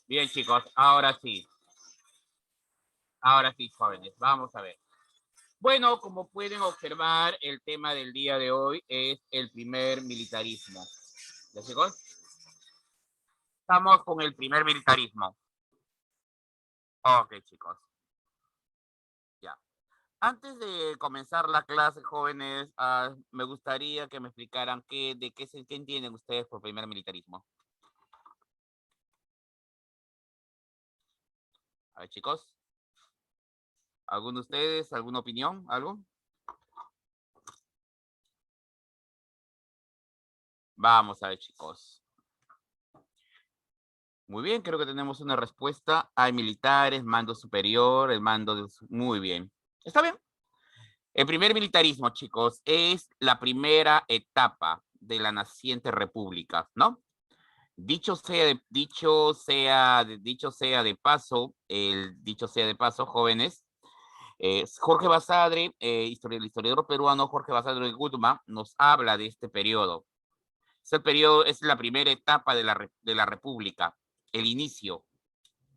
Bien, chicos, ahora sí. Ahora sí, jóvenes, vamos a ver. Bueno, como pueden observar, el tema del día de hoy es el primer militarismo. ¿Ya, chicos? Estamos con el primer militarismo. Ok, chicos, ya. Antes de comenzar la clase, jóvenes, me gustaría que me explicaran qué entienden ustedes por primer militarismo. A ver, chicos, ¿alguno de ustedes, alguna opinión, algo? Vamos a ver, chicos. Muy bien, creo que tenemos una respuesta. Hay militares, mando superior, el mando de... Muy bien. Está bien. El primer militarismo, chicos, es la primera etapa de la naciente república, ¿no? Dicho sea de paso, jóvenes, Jorge Basadre, el historiador peruano Jorge Basadre Gutmann, nos habla de este periodo. Este periodo es la primera etapa de la república, el inicio,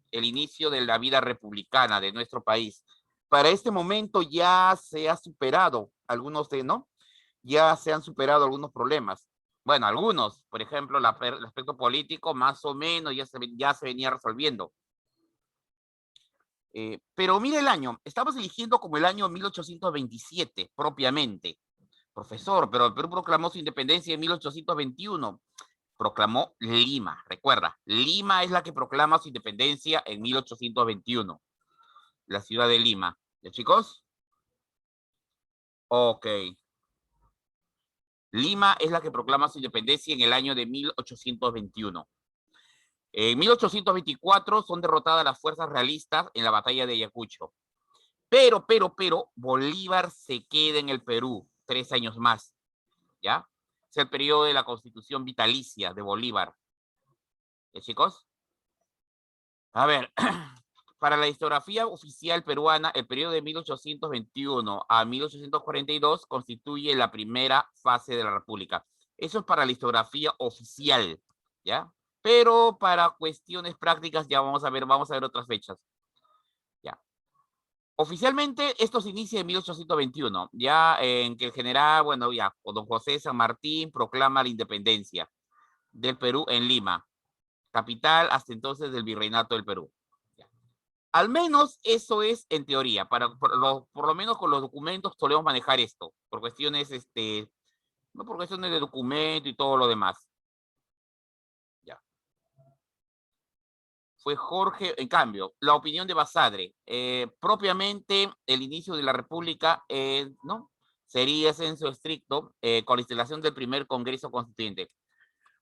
el inicio de la vida republicana de nuestro país. Para este momento ya se ha superado algunos de, ¿no? Ya se han superado algunos problemas. Bueno, algunos, por ejemplo, el aspecto político más o menos ya se venía resolviendo. Pero mire el año, estamos eligiendo como el año 1827 propiamente. Profesor, pero el Perú proclamó su independencia en 1821. Proclamó Lima, recuerda, Lima es la que proclama su independencia en 1821, la ciudad de Lima. ¿Ya, chicos? Ok. Lima es la que proclama su independencia en el año de 1821. En 1824 son derrotadas las fuerzas realistas en la batalla de Ayacucho. Pero, Bolívar se queda en el Perú 3 años más, ¿ya? Es el periodo de la constitución vitalicia de Bolívar. ¿Ya, chicos? A ver, para la historiografía oficial peruana, el periodo de 1821 a 1842 constituye la primera fase de la República. Eso es para la historiografía oficial, ¿ya? Pero para cuestiones prácticas ya vamos a ver otras fechas, ¿ya? Oficialmente esto se inicia en 1821, ya en que el general, bueno, ya, don José San Martín proclama la independencia del Perú en Lima, capital hasta entonces del Virreinato del Perú. Al menos eso es en teoría, por lo menos con los documentos solemos manejar esto, por cuestiones, no por cuestiones de documento y todo lo demás. Ya. Fue Jorge, en cambio, la opinión de Basadre, propiamente el inicio de la República, ¿no? Sería censo estricto con la instalación del primer Congreso Constituyente.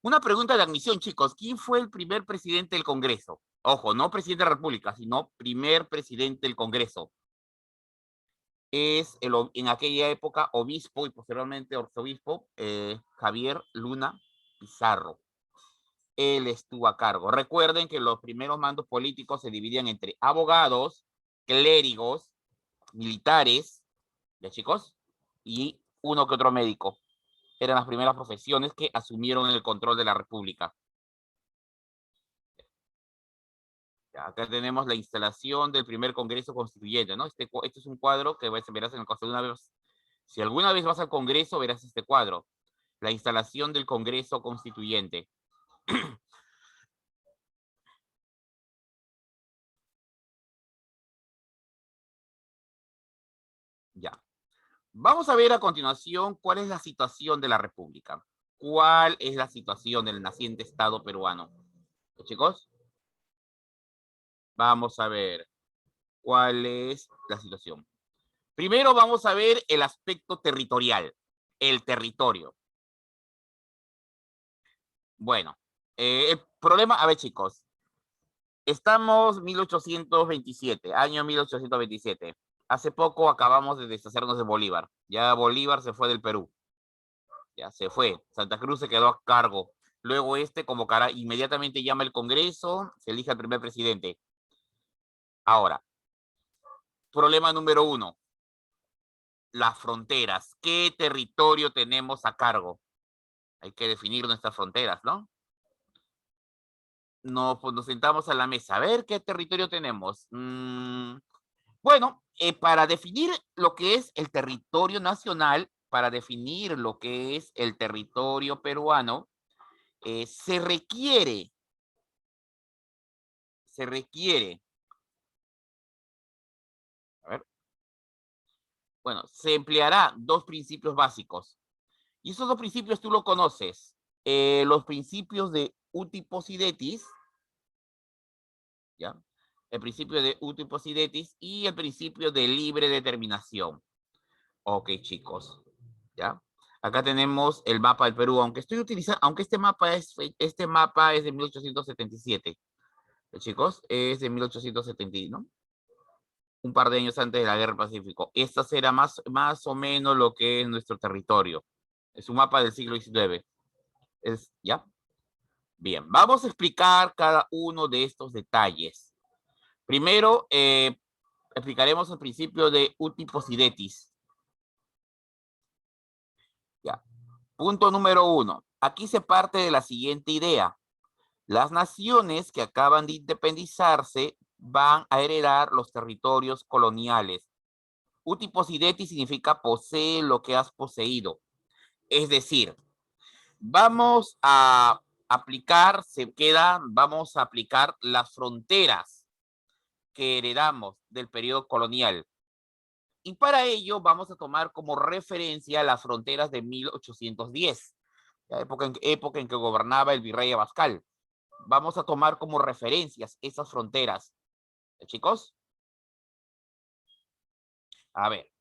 Una pregunta de admisión, chicos. ¿Quién fue el primer presidente del Congreso? Ojo, no presidente de la República, sino primer presidente del Congreso. En aquella época obispo y posteriormente arzobispo Javier Luna Pizarro. Él estuvo a cargo. Recuerden que los primeros mandos políticos se dividían entre abogados, clérigos, militares, ¿ya, chicos? Y uno que otro médico. Eran las primeras profesiones que asumieron el control de la República. Acá tenemos la instalación del primer Congreso Constituyente, ¿no? Este es un cuadro que verás en el Congreso una vez. Si alguna vez vas al Congreso, verás este cuadro. La instalación del Congreso Constituyente. Ya. Vamos a ver a continuación cuál es la situación de la República. ¿Cuál es la situación del naciente Estado peruano? Chicos, vamos a ver cuál es la situación. Primero vamos a ver el aspecto territorial, el territorio. Bueno, el problema, a ver, chicos, estamos 1827, año 1827. Hace poco acabamos de deshacernos de Bolívar. Ya Bolívar se fue del Perú. Ya se fue. Santa Cruz se quedó a cargo. Luego convocará, inmediatamente llama el Congreso, se elige al primer presidente. Ahora, problema número 1. Las fronteras. ¿Qué territorio tenemos a cargo? Hay que definir nuestras fronteras, ¿no? nos sentamos a la mesa. A ver qué territorio tenemos. Bueno, para definir lo que es el territorio nacional, para definir lo que es el territorio peruano, se requiere, a ver, bueno, se empleará dos principios básicos. Y esos dos principios tú lo conoces. Los principios de uti possidetis, ¿ya? El principio de uti possidetis y el principio de libre determinación. Ok, chicos, ¿ya? Acá tenemos el mapa del Perú, aunque estoy utilizando, aunque este mapa es de 1877, chicos, es de 1870, ¿no? Un par de años antes de la Guerra del Pacífico. Esta será más o menos lo que es nuestro territorio. Es un mapa del siglo XIX. ¿Ya? Bien, vamos a explicar cada uno de estos detalles. Primero, explicaremos el principio de uti possidetis. Ya. Punto número 1. Aquí se parte de la siguiente idea. Las naciones que acaban de independizarse van a heredar los territorios coloniales. Uti possidetis significa posee lo que has poseído. Es decir, vamos a aplicar las fronteras que heredamos del periodo colonial. Y para ello vamos a tomar como referencia las fronteras de 1810, la época en que gobernaba el virrey Abascal. Vamos a tomar como referencias esas fronteras. ¿Chicos? A ver,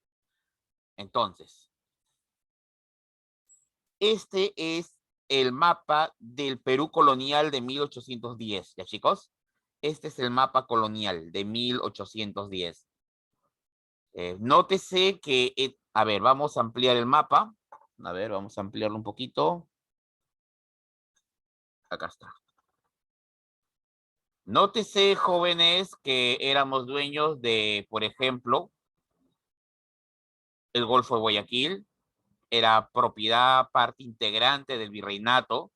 entonces, este es el mapa del Perú colonial de 1810, ¿ya chicos? Este es el mapa colonial de 1810. Nótese que, a ver, vamos a ampliar el mapa. A ver, vamos a ampliarlo un poquito. Acá está. Nótese, jóvenes, que éramos dueños de, por ejemplo, el Golfo de Guayaquil. Era propiedad, parte integrante del virreinato.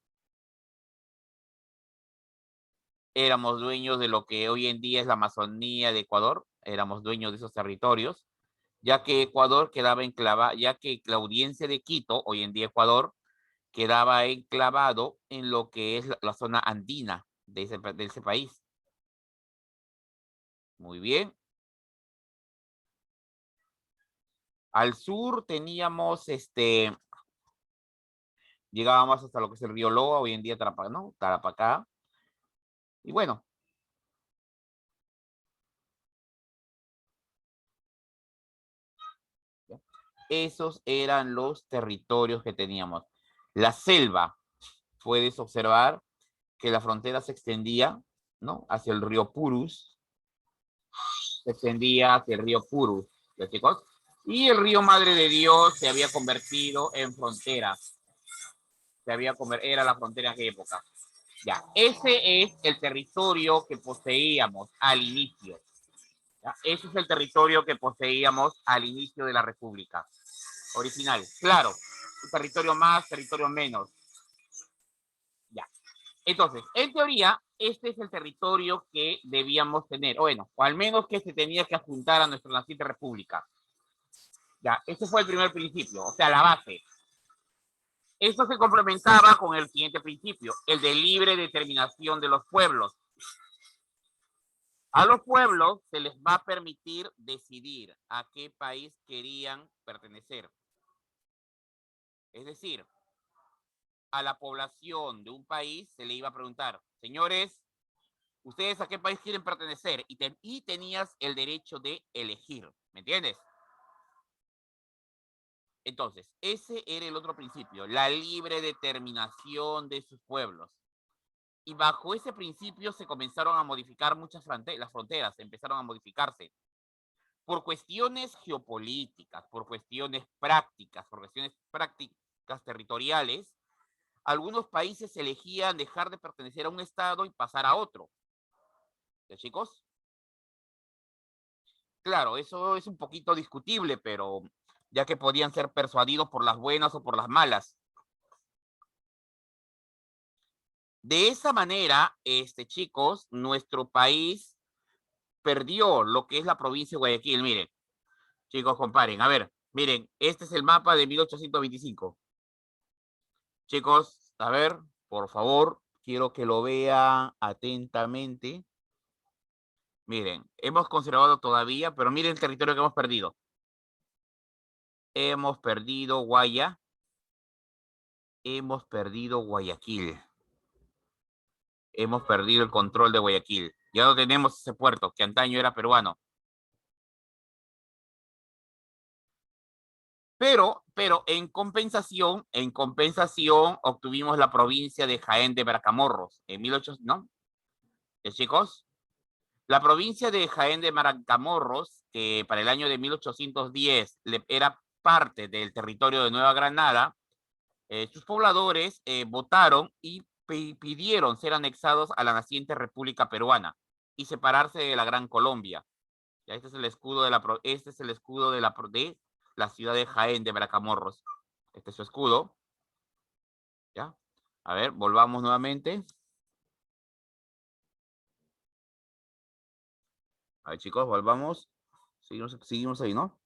Éramos dueños de lo que hoy en día es la Amazonía de Ecuador. Éramos dueños de esos territorios, ya que Ecuador quedaba enclavado, ya que la audiencia de Quito, hoy en día Ecuador, quedaba enclavado en lo que es la zona andina de ese país. Muy bien. Al sur teníamos llegábamos hasta lo que es el río Loa, hoy en día Tarapacá. Y bueno, esos eran los territorios que teníamos. La selva, puedes observar que la frontera se extendía, ¿no? Hacia el río Purus, se extendía hacia el río Purus, ¿ya chicos? Y el río Madre de Dios se había convertido en frontera. Era la frontera en aquella época. Ya, ese es el territorio que poseíamos al inicio. ¿Ya? Ese es el territorio que poseíamos al inicio de la República original. Claro, un territorio más, territorio menos. Ya. Entonces, en teoría, este es el territorio que debíamos tener, bueno, o al menos que se tenía que adjuntar a nuestra naciente república. Ya, ese fue el primer principio, o sea, la base. Esto se complementaba con el siguiente principio, el de libre determinación de los pueblos. A los pueblos se les va a permitir decidir a qué país querían pertenecer. Es decir, a la población de un país se le iba a preguntar, señores, ¿ustedes a qué país quieren pertenecer? Y tenías el derecho de elegir, ¿me entiendes? Entonces, ese era el otro principio, la libre determinación de sus pueblos. Y bajo ese principio se comenzaron a modificar las fronteras empezaron a modificarse. Por cuestiones geopolíticas, por cuestiones prácticas territoriales, algunos países elegían dejar de pertenecer a un estado y pasar a otro. ¿Ya, chicos? Claro, eso es un poquito discutible, pero ya que podían ser persuadidos por las buenas o por las malas. De esa manera, chicos, nuestro país perdió lo que es la provincia de Guayaquil. Miren, chicos, comparen. A ver, miren, este es el mapa de 1825. Chicos, a ver, por favor, quiero que lo vea atentamente. Miren, hemos conservado todavía, pero miren el territorio que hemos perdido. Hemos perdido Guaya. Hemos perdido Guayaquil. Hemos perdido el control de Guayaquil. Ya no tenemos ese puerto que antaño era peruano. Pero en compensación obtuvimos la provincia de Jaén de Bracamoros en 1800, ¿no? Chicos, la provincia de Jaén de Bracamoros, que para el año de 1810 era parte del territorio de Nueva Granada, sus pobladores votaron y pidieron ser anexados a la naciente República Peruana y separarse de la Gran Colombia. Ya, este es el escudo de la ciudad de Jaén de Bracamoros. Este es su escudo. ¿Ya? A ver, volvamos nuevamente. A ver, chicos, volvamos. Seguimos ahí, ¿no?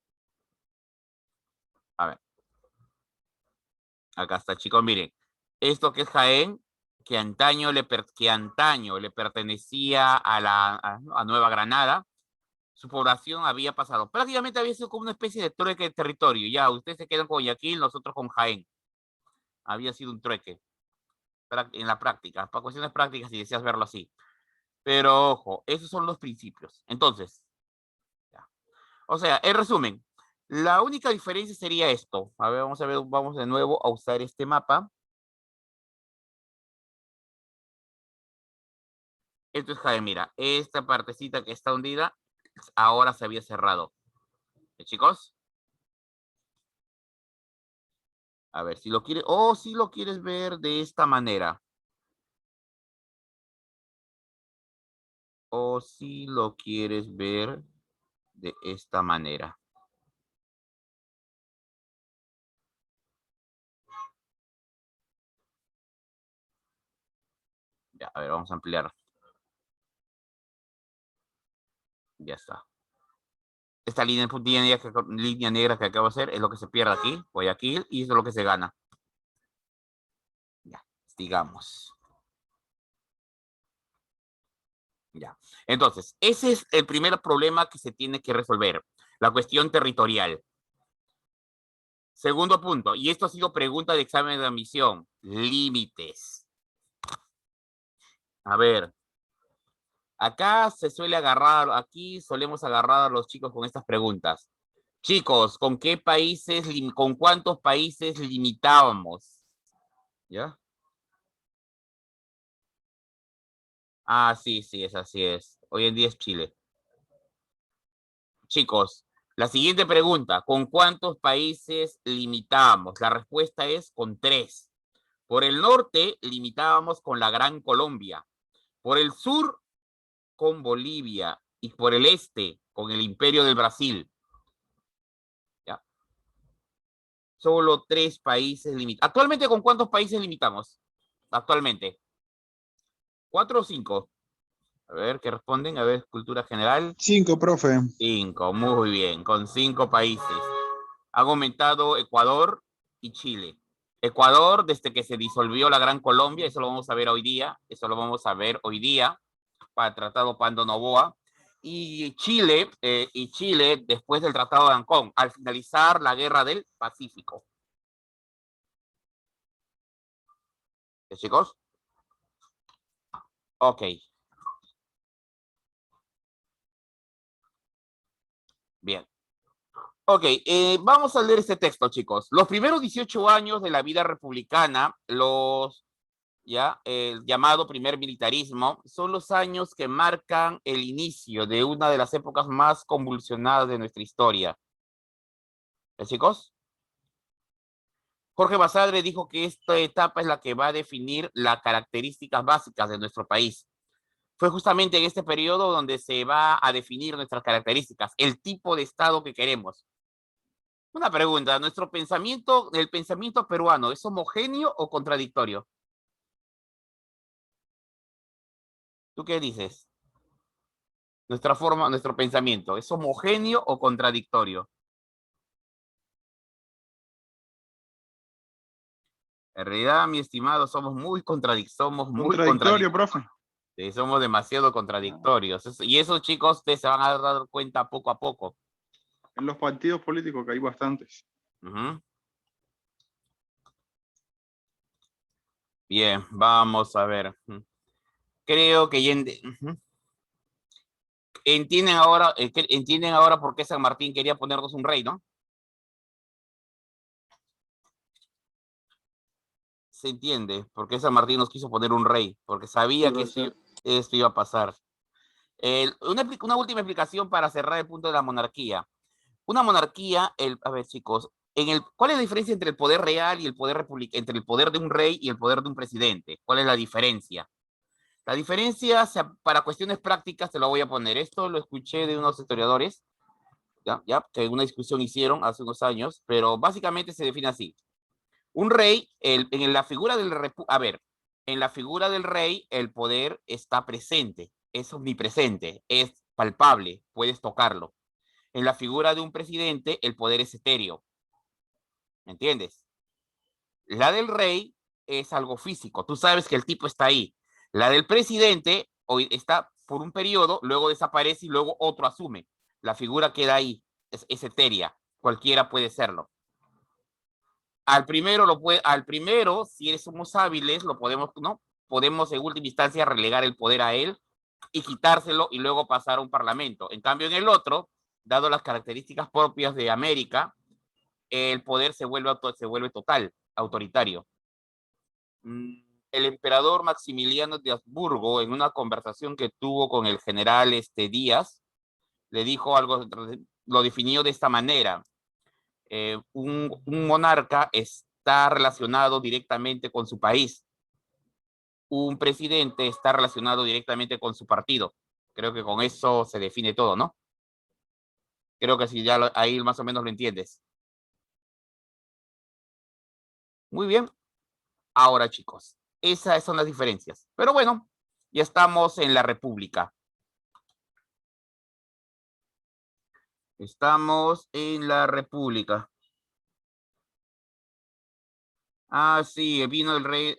A ver. Acá está, chicos, miren. Esto que es Jaén, que antaño le pertenecía a Nueva Granada, su población había pasado. Prácticamente había sido como una especie de trueque de territorio. Ya, ustedes se quedan con Guayaquil, nosotros con Jaén. Había sido un trueque en la práctica, para cuestiones prácticas si deseas verlo así. Pero ojo, esos son los principios. Entonces, ya. O sea, en resumen, la única diferencia sería esto. A ver, vamos de nuevo a usar este mapa. Esto es Jaén, mira, esta partecita que está hundida, ahora se había cerrado. Chicos, a ver, si lo quieres, si lo quieres ver de esta manera. O si lo quieres ver de esta manera. Ya, a ver, vamos a ampliar. Ya está. Esta línea negra que acabo de hacer es lo que se pierde aquí, Guayaquil, y eso es lo que se gana. Ya, digamos. Ya. Entonces, ese es el primer problema que se tiene que resolver, la cuestión territorial. Segundo punto, y esto ha sido pregunta de examen de admisión, límites. A ver, acá aquí solemos agarrar a los chicos con estas preguntas. Chicos, ¿con cuántos países limitábamos? ¿Ya? Ah, sí, así es. Hoy en día es Chile. Chicos, la siguiente pregunta, ¿con cuántos países limitábamos? La respuesta es con 3. Por el norte limitábamos con la Gran Colombia. Por el sur con Bolivia y por el este con el Imperio del Brasil. ¿Ya? Solo 3 países limitados. ¿Actualmente con cuántos países limitamos? Actualmente. 4 o 5. A ver, ¿qué responden? A ver, cultura general. 5, profe. 5, muy bien, con 5 países. Han aumentado Ecuador y Chile. Ecuador, desde que se disolvió la Gran Colombia, eso lo vamos a ver hoy día, para el Tratado Pando Noboa. Y Chile, después del Tratado de Ancón, al finalizar la Guerra del Pacífico. ¿Sí, chicos? Ok. Bien. Ok, vamos a leer este texto, chicos. Los primeros 18 años de la vida republicana, el llamado primer militarismo, son los años que marcan el inicio de una de las épocas más convulsionadas de nuestra historia. Chicos? Jorge Basadre dijo que esta etapa es la que va a definir las características básicas de nuestro país. Fue justamente en este periodo donde se va a definir nuestras características, el tipo de Estado que queremos. Una pregunta, el pensamiento peruano, ¿es homogéneo o contradictorio? ¿Tú qué dices? Nuestra forma, nuestro pensamiento, ¿es homogéneo o contradictorio? En realidad, mi estimado, somos muy Contradictorio, contradictorios. profe. Somos demasiado contradictorios. Y esos chicos ustedes se van a dar cuenta poco a poco. En los partidos políticos que hay bastantes. Ujú. Bien, vamos a ver. Creo que ya entienden ahora por qué San Martín quería ponernos un rey, ¿no? Se entiende por qué San Martín nos quiso poner un rey, porque sabía Sí, que profesor. esto iba a pasar. Una última explicación para cerrar el punto de la monarquía. Una monarquía, a ver chicos, ¿cuál es la diferencia entre el poder real y el poder republicano, entre el poder de un rey y el poder de un presidente? ¿Cuál es la diferencia? La diferencia, para cuestiones prácticas, te lo voy a poner. Esto lo escuché de unos historiadores, que una discusión hicieron hace unos años, pero básicamente se define así. Un rey, en la figura del en la figura del rey, el poder está presente, es omnipresente, es palpable, puedes tocarlo. En la figura de un presidente, el poder es etéreo. ¿Me entiendes? La del rey es algo físico. Tú sabes que el tipo está ahí. La del presidente hoy está por un periodo, luego desaparece y luego otro asume. La figura queda ahí, es etérea. Cualquiera puede serlo. Al primero, si somos hábiles, lo podemos, ¿no? Podemos en última instancia relegar el poder a él y quitárselo y luego pasar a un parlamento. En cambio, en el otro, dado las características propias de América, el poder se vuelve total, autoritario. El emperador Maximiliano de Habsburgo, en una conversación que tuvo con el general Díaz, le dijo algo, lo definió de esta manera. Un monarca está relacionado directamente con su país. Un presidente está relacionado directamente con su partido. Creo que con eso se define todo, ¿no? Creo que si ya ahí más o menos lo entiendes. Muy bien. Ahora, chicos, esas son las diferencias. Pero bueno, ya estamos en la República. Estamos en la República. Ah, sí, vino el rey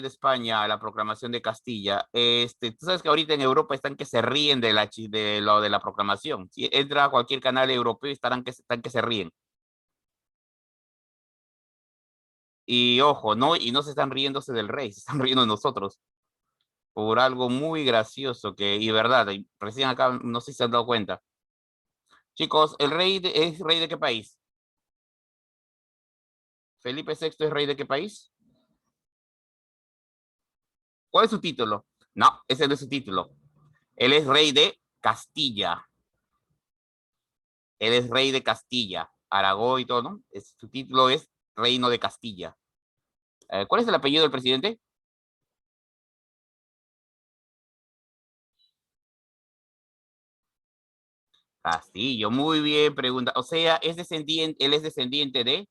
de España a la proclamación de Castilla. Tú sabes que ahorita en Europa están que se ríen de lo de la proclamación. Si entra a cualquier canal europeo están que se ríen. Y ojo, no, y no se están riéndose del rey, se están riendo de nosotros por algo muy gracioso y verdad, y recién acá, no sé si se han dado cuenta. Chicos, ¿es rey de qué país? ¿Felipe VI es rey de qué país? ¿Cuál es su título? No, ese no es su título. Él es rey de Castilla. Él es rey de Castilla, Aragón y todo, ¿no? Su título es Reino de Castilla. ¿Cuál es el apellido del presidente? Castillo, muy bien, pregunta. O sea, él es descendiente de...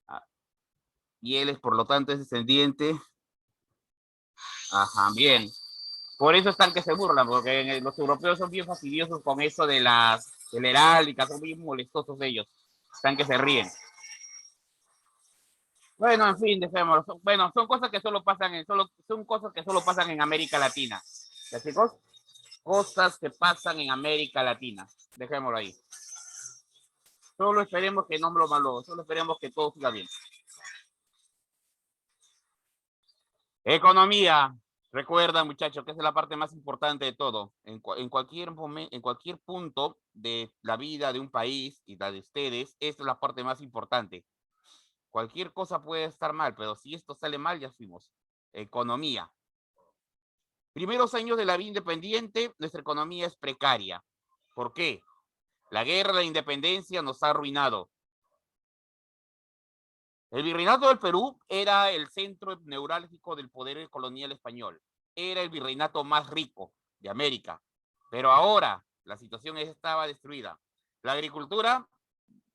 Ah, y él es, por lo tanto, es descendiente... Ajá, bien. Por eso están que se burlan, porque los europeos son bien fastidiosos con eso de la heráldica, son bien molestosos ellos. Están que se ríen. Bueno, en fin, dejémoslo. Bueno, son cosas que solo pasan son cosas que solo pasan en América Latina. ¿Ya, chicos? Cosas que pasan en América Latina. Dejémoslo ahí. Solo esperemos que no me lo malo, solo esperemos que todo siga bien. Economía. Recuerda, muchachos, que esa es la parte más importante de todo. En cualquier momento, en cualquier punto de la vida de un país y la de ustedes, esta es la parte más importante. Cualquier cosa puede estar mal, pero si esto sale mal, ya fuimos. Economía. Primeros años de la vida independiente, nuestra economía es precaria. ¿Por qué? La guerra de la independencia nos ha arruinado. El virreinato del Perú era el centro neurálgico del poder colonial español. Era el virreinato más rico de América. Pero ahora la situación estaba destruida. La agricultura,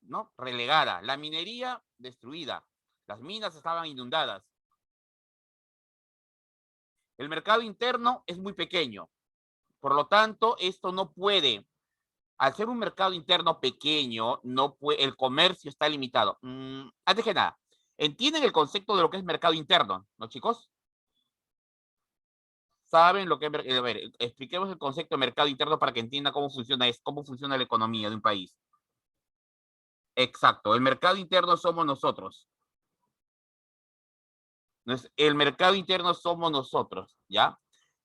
¿no? Relegada. La minería, destruida. Las minas estaban inundadas. El mercado interno es muy pequeño. Por lo tanto, esto no puede, al ser un mercado interno pequeño, no puede, el comercio está limitado. Antes que nada, ¿entienden el concepto de lo que es mercado interno, no, chicos? ¿Saben lo que es? A ver, expliquemos el concepto de mercado interno para que entiendan cómo funciona la economía de un país. Exacto, el mercado interno somos nosotros. El mercado interno somos nosotros, ¿ya?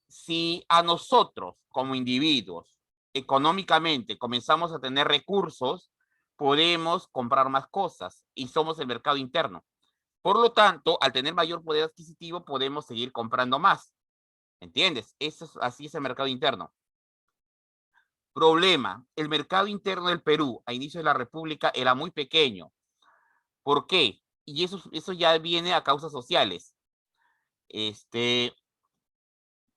Si a nosotros, como individuos, económicamente comenzamos a tener recursos, podemos comprar más cosas y somos el mercado interno. Por lo tanto, al tener mayor poder adquisitivo, podemos seguir comprando más. ¿Entiendes? Así es el mercado interno. Problema, el mercado interno del Perú a inicio de la República era muy pequeño. ¿Por qué? Y eso ya viene a causas sociales.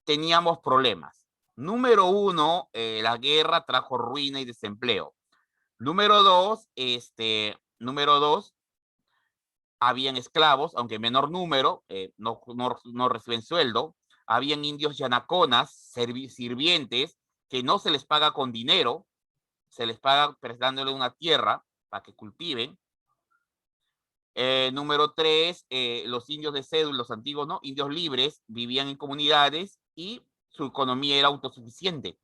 Teníamos problemas. Número uno, la guerra trajo ruina y desempleo. Número dos, habían esclavos, aunque en menor número, no reciben sueldo. Habían indios yanaconas, sirvientes, que no se les paga con dinero, se les paga prestándole una tierra para que cultiven. Número tres, los indios de cédula, los antiguos, ¿no? Indios libres, vivían en comunidades y su economía era autosuficiente.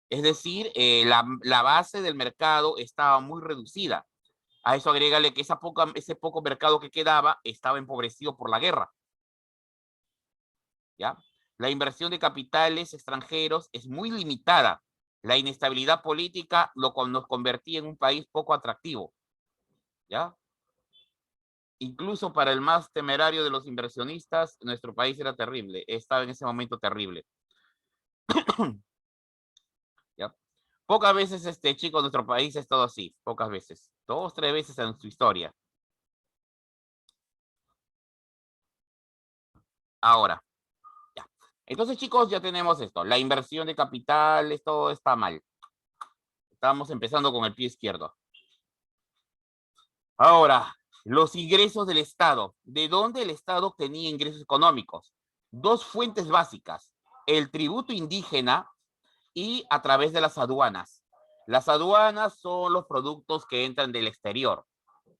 Es decir, la base del mercado estaba muy reducida. A eso agrégale que ese poco mercado que quedaba estaba empobrecido por la guerra. ¿Ya? La inversión de capitales extranjeros es muy limitada. La inestabilidad política nos convertía en un país poco atractivo. ¿Ya? Incluso para el más temerario de los inversionistas, nuestro país era terrible. Estaba en ese momento terrible. ¿Ya? Pocas veces, chicos, nuestro país ha estado así. Pocas veces. 2, 3 veces en su historia. Ahora. Ya. Entonces, chicos, ya tenemos esto. La inversión de capitales, todo está mal. Estamos empezando con el pie izquierdo. Ahora, los ingresos del Estado. ¿De dónde el Estado obtenía ingresos económicos? Dos fuentes básicas. El tributo indígena y a través de las aduanas. Las aduanas son los productos que entran del exterior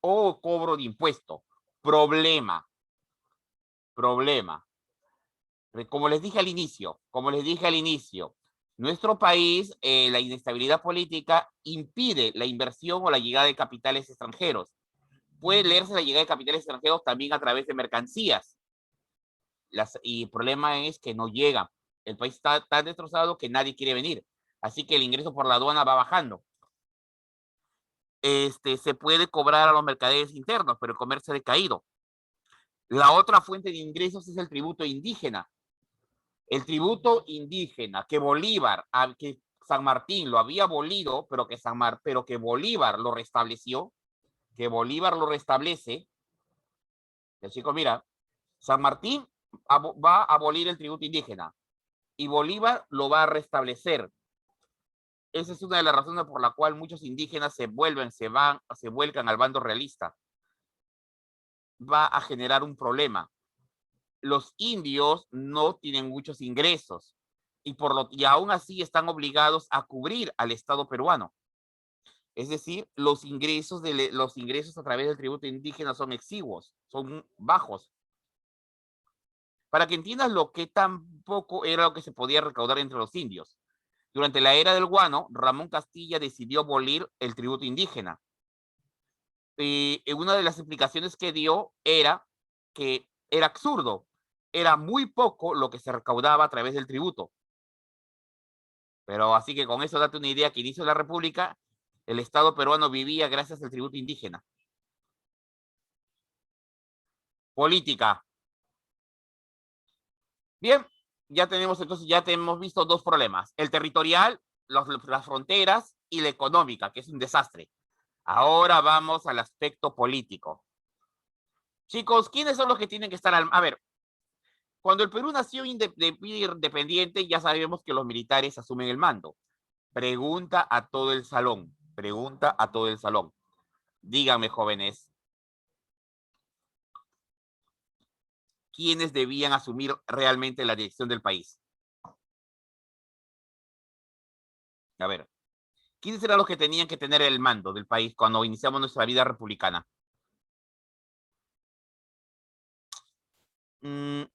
o cobro de impuesto. Problema. Como les dije al inicio, nuestro país, la inestabilidad política impide la inversión o la llegada de capitales extranjeros. Puede leerse la llegada de capitales extranjeros también a través de mercancías. Y el problema es que no llegan. El país está tan destrozado que nadie quiere venir. Así que el ingreso por la aduana va bajando. Se puede cobrar a los mercaderes internos, pero el comercio ha decaído. La otra fuente de ingresos es el tributo indígena. El tributo indígena que que San Martín lo había abolido, pero que Bolívar lo restableció, que Bolívar lo restablece. El chico, mira, San Martín va a abolir el tributo indígena y Bolívar lo va a restablecer. Esa es una de las razones por la cual muchos indígenas se vuelcan al bando realista. Va a generar un problema. Los indios no tienen muchos ingresos y aún así están obligados a cubrir al Estado peruano. Es decir, los ingresos a través del tributo indígena son exiguos, son bajos. Para que entiendas lo que tampoco era lo que se podía recaudar entre los indios. Durante la era del guano, Ramón Castilla decidió abolir el tributo indígena. Y una de las explicaciones que dio era que era absurdo. Era muy poco lo que se recaudaba a través del tributo. Pero así que con eso date una idea que inicio de la República, el Estado peruano vivía gracias al tributo indígena. Política. Bien, ya hemos visto dos problemas. El territorial, las fronteras y la económica, que es un desastre. Ahora vamos al aspecto político. Chicos, ¿quiénes son los que tienen que estar A ver, cuando el Perú nació independiente, ya sabemos que los militares asumen el mando. Pregunta a todo el salón. Díganme, jóvenes, quiénes debían asumir realmente la dirección del país. A ver, ¿quiénes eran los que tenían que tener el mando del país cuando iniciamos nuestra vida republicana?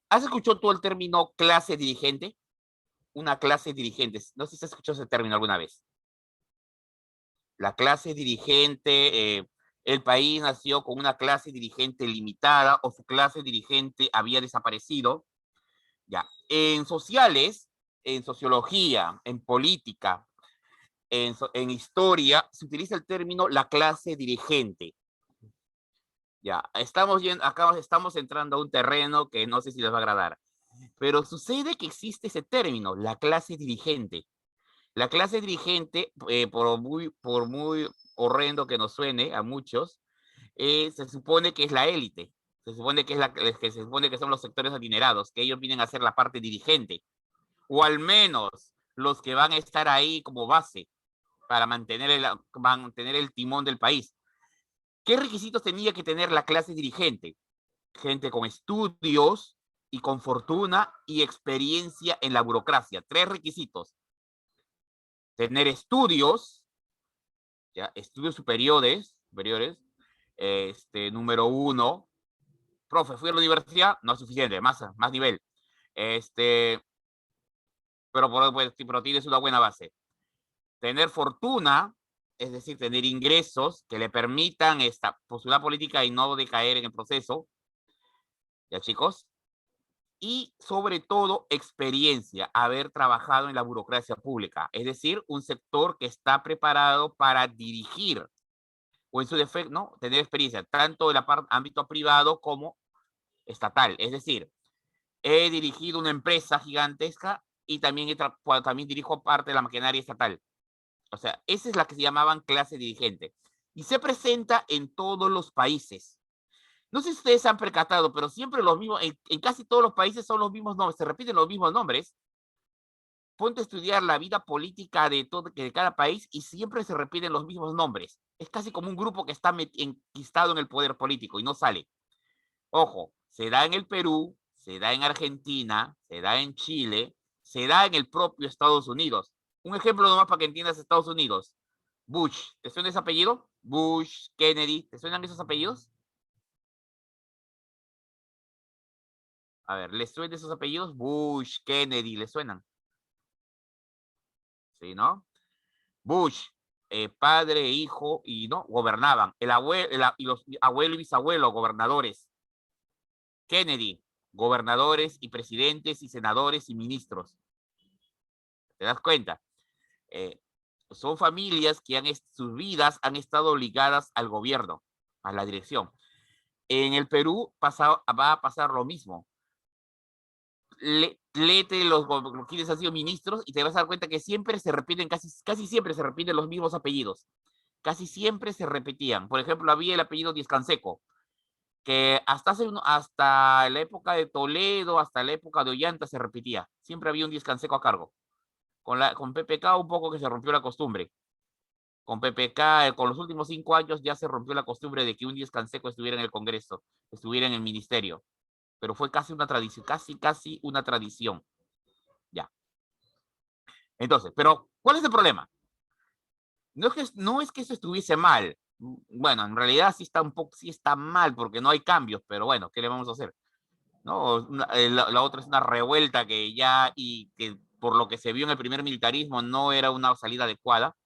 ¿Has escuchado tú el término clase dirigente? Una clase dirigente. No sé si has escuchado ese término alguna vez. La clase dirigente, el país nació con una clase dirigente limitada o su clase dirigente había desaparecido. Ya. En sociales, en sociología, en política, en historia, se utiliza el término la clase dirigente. Ya, estamos entrando a un terreno que no sé si les va a agradar, pero sucede que existe ese término, la clase dirigente. La clase dirigente, por muy horrendo que nos suene a muchos, se supone que es la élite, se supone que se supone que son los sectores adinerados, que ellos vienen a ser la parte dirigente, o al menos los que van a estar ahí como base para mantener el timón del país. ¿Qué requisitos tenía que tener la clase dirigente? Gente con estudios y con fortuna y experiencia en la burocracia. 3 requisitos. Tener estudios, ¿ya? Estudios superiores. Número 1. Profe, fui a la universidad, no es suficiente, más nivel. Pero tienes una buena base. Tener fortuna, es decir, tener ingresos que le permitan postular política y no decaer en el proceso. ¿Ya, chicos? Y sobre todo experiencia, haber trabajado en la burocracia pública, es decir, un sector que está preparado para dirigir o en su defecto, ¿no? Tener experiencia tanto en el ámbito privado como estatal. Es decir, he dirigido una empresa gigantesca y también dirijo parte de la maquinaria estatal. O sea, esa es la que se llamaban clase dirigente. Y se presenta en todos los países. No sé si ustedes se han percatado, pero siempre los mismos, en casi todos los países son los mismos nombres, se repiten los mismos nombres. Ponte a estudiar la vida política de cada país y siempre se repiten los mismos nombres. Es casi como un grupo que está enquistado en el poder político y no sale. Ojo, se da en el Perú, se da en Argentina, se da en Chile, se da en el propio Estados Unidos. Un ejemplo nomás para que entiendas Estados Unidos. Bush, ¿te suena ese apellido? Bush, Kennedy, ¿te suenan esos apellidos? A ver, ¿les suenan esos apellidos? Bush, Kennedy, ¿les suenan? ¿Sí, no? Bush, padre, hijo, y no, gobernaban. Y los abuelo y bisabuelo, gobernadores. Kennedy, gobernadores y presidentes y senadores y ministros. ¿Te das cuenta? Son familias que sus vidas han estado ligadas al gobierno, a la dirección. En el Perú va a pasar lo mismo. Léete quienes han sido ministros y te vas a dar cuenta que siempre se repiten, casi siempre se repiten los mismos apellidos. Casi siempre se repetían. Por ejemplo, había el apellido Díaz-Canseco, que hasta la época de Toledo, hasta la época de Ollanta se repetía. Siempre había un Díaz-Canseco a cargo. Con PPK un poco que se rompió la costumbre. Con PPK, con los últimos 5 años ya se rompió la costumbre de que un Díaz-Canseco estuviera en el Congreso, estuviera en el ministerio. Pero fue casi una tradición, casi una tradición. Ya. Entonces, pero, ¿cuál es el problema? No es que eso estuviese mal. Bueno, en realidad sí está mal porque no hay cambios, pero bueno, ¿qué le vamos a hacer? ¿No? La otra es una revuelta y que por lo que se vio en el primer militarismo no era una salida adecuada.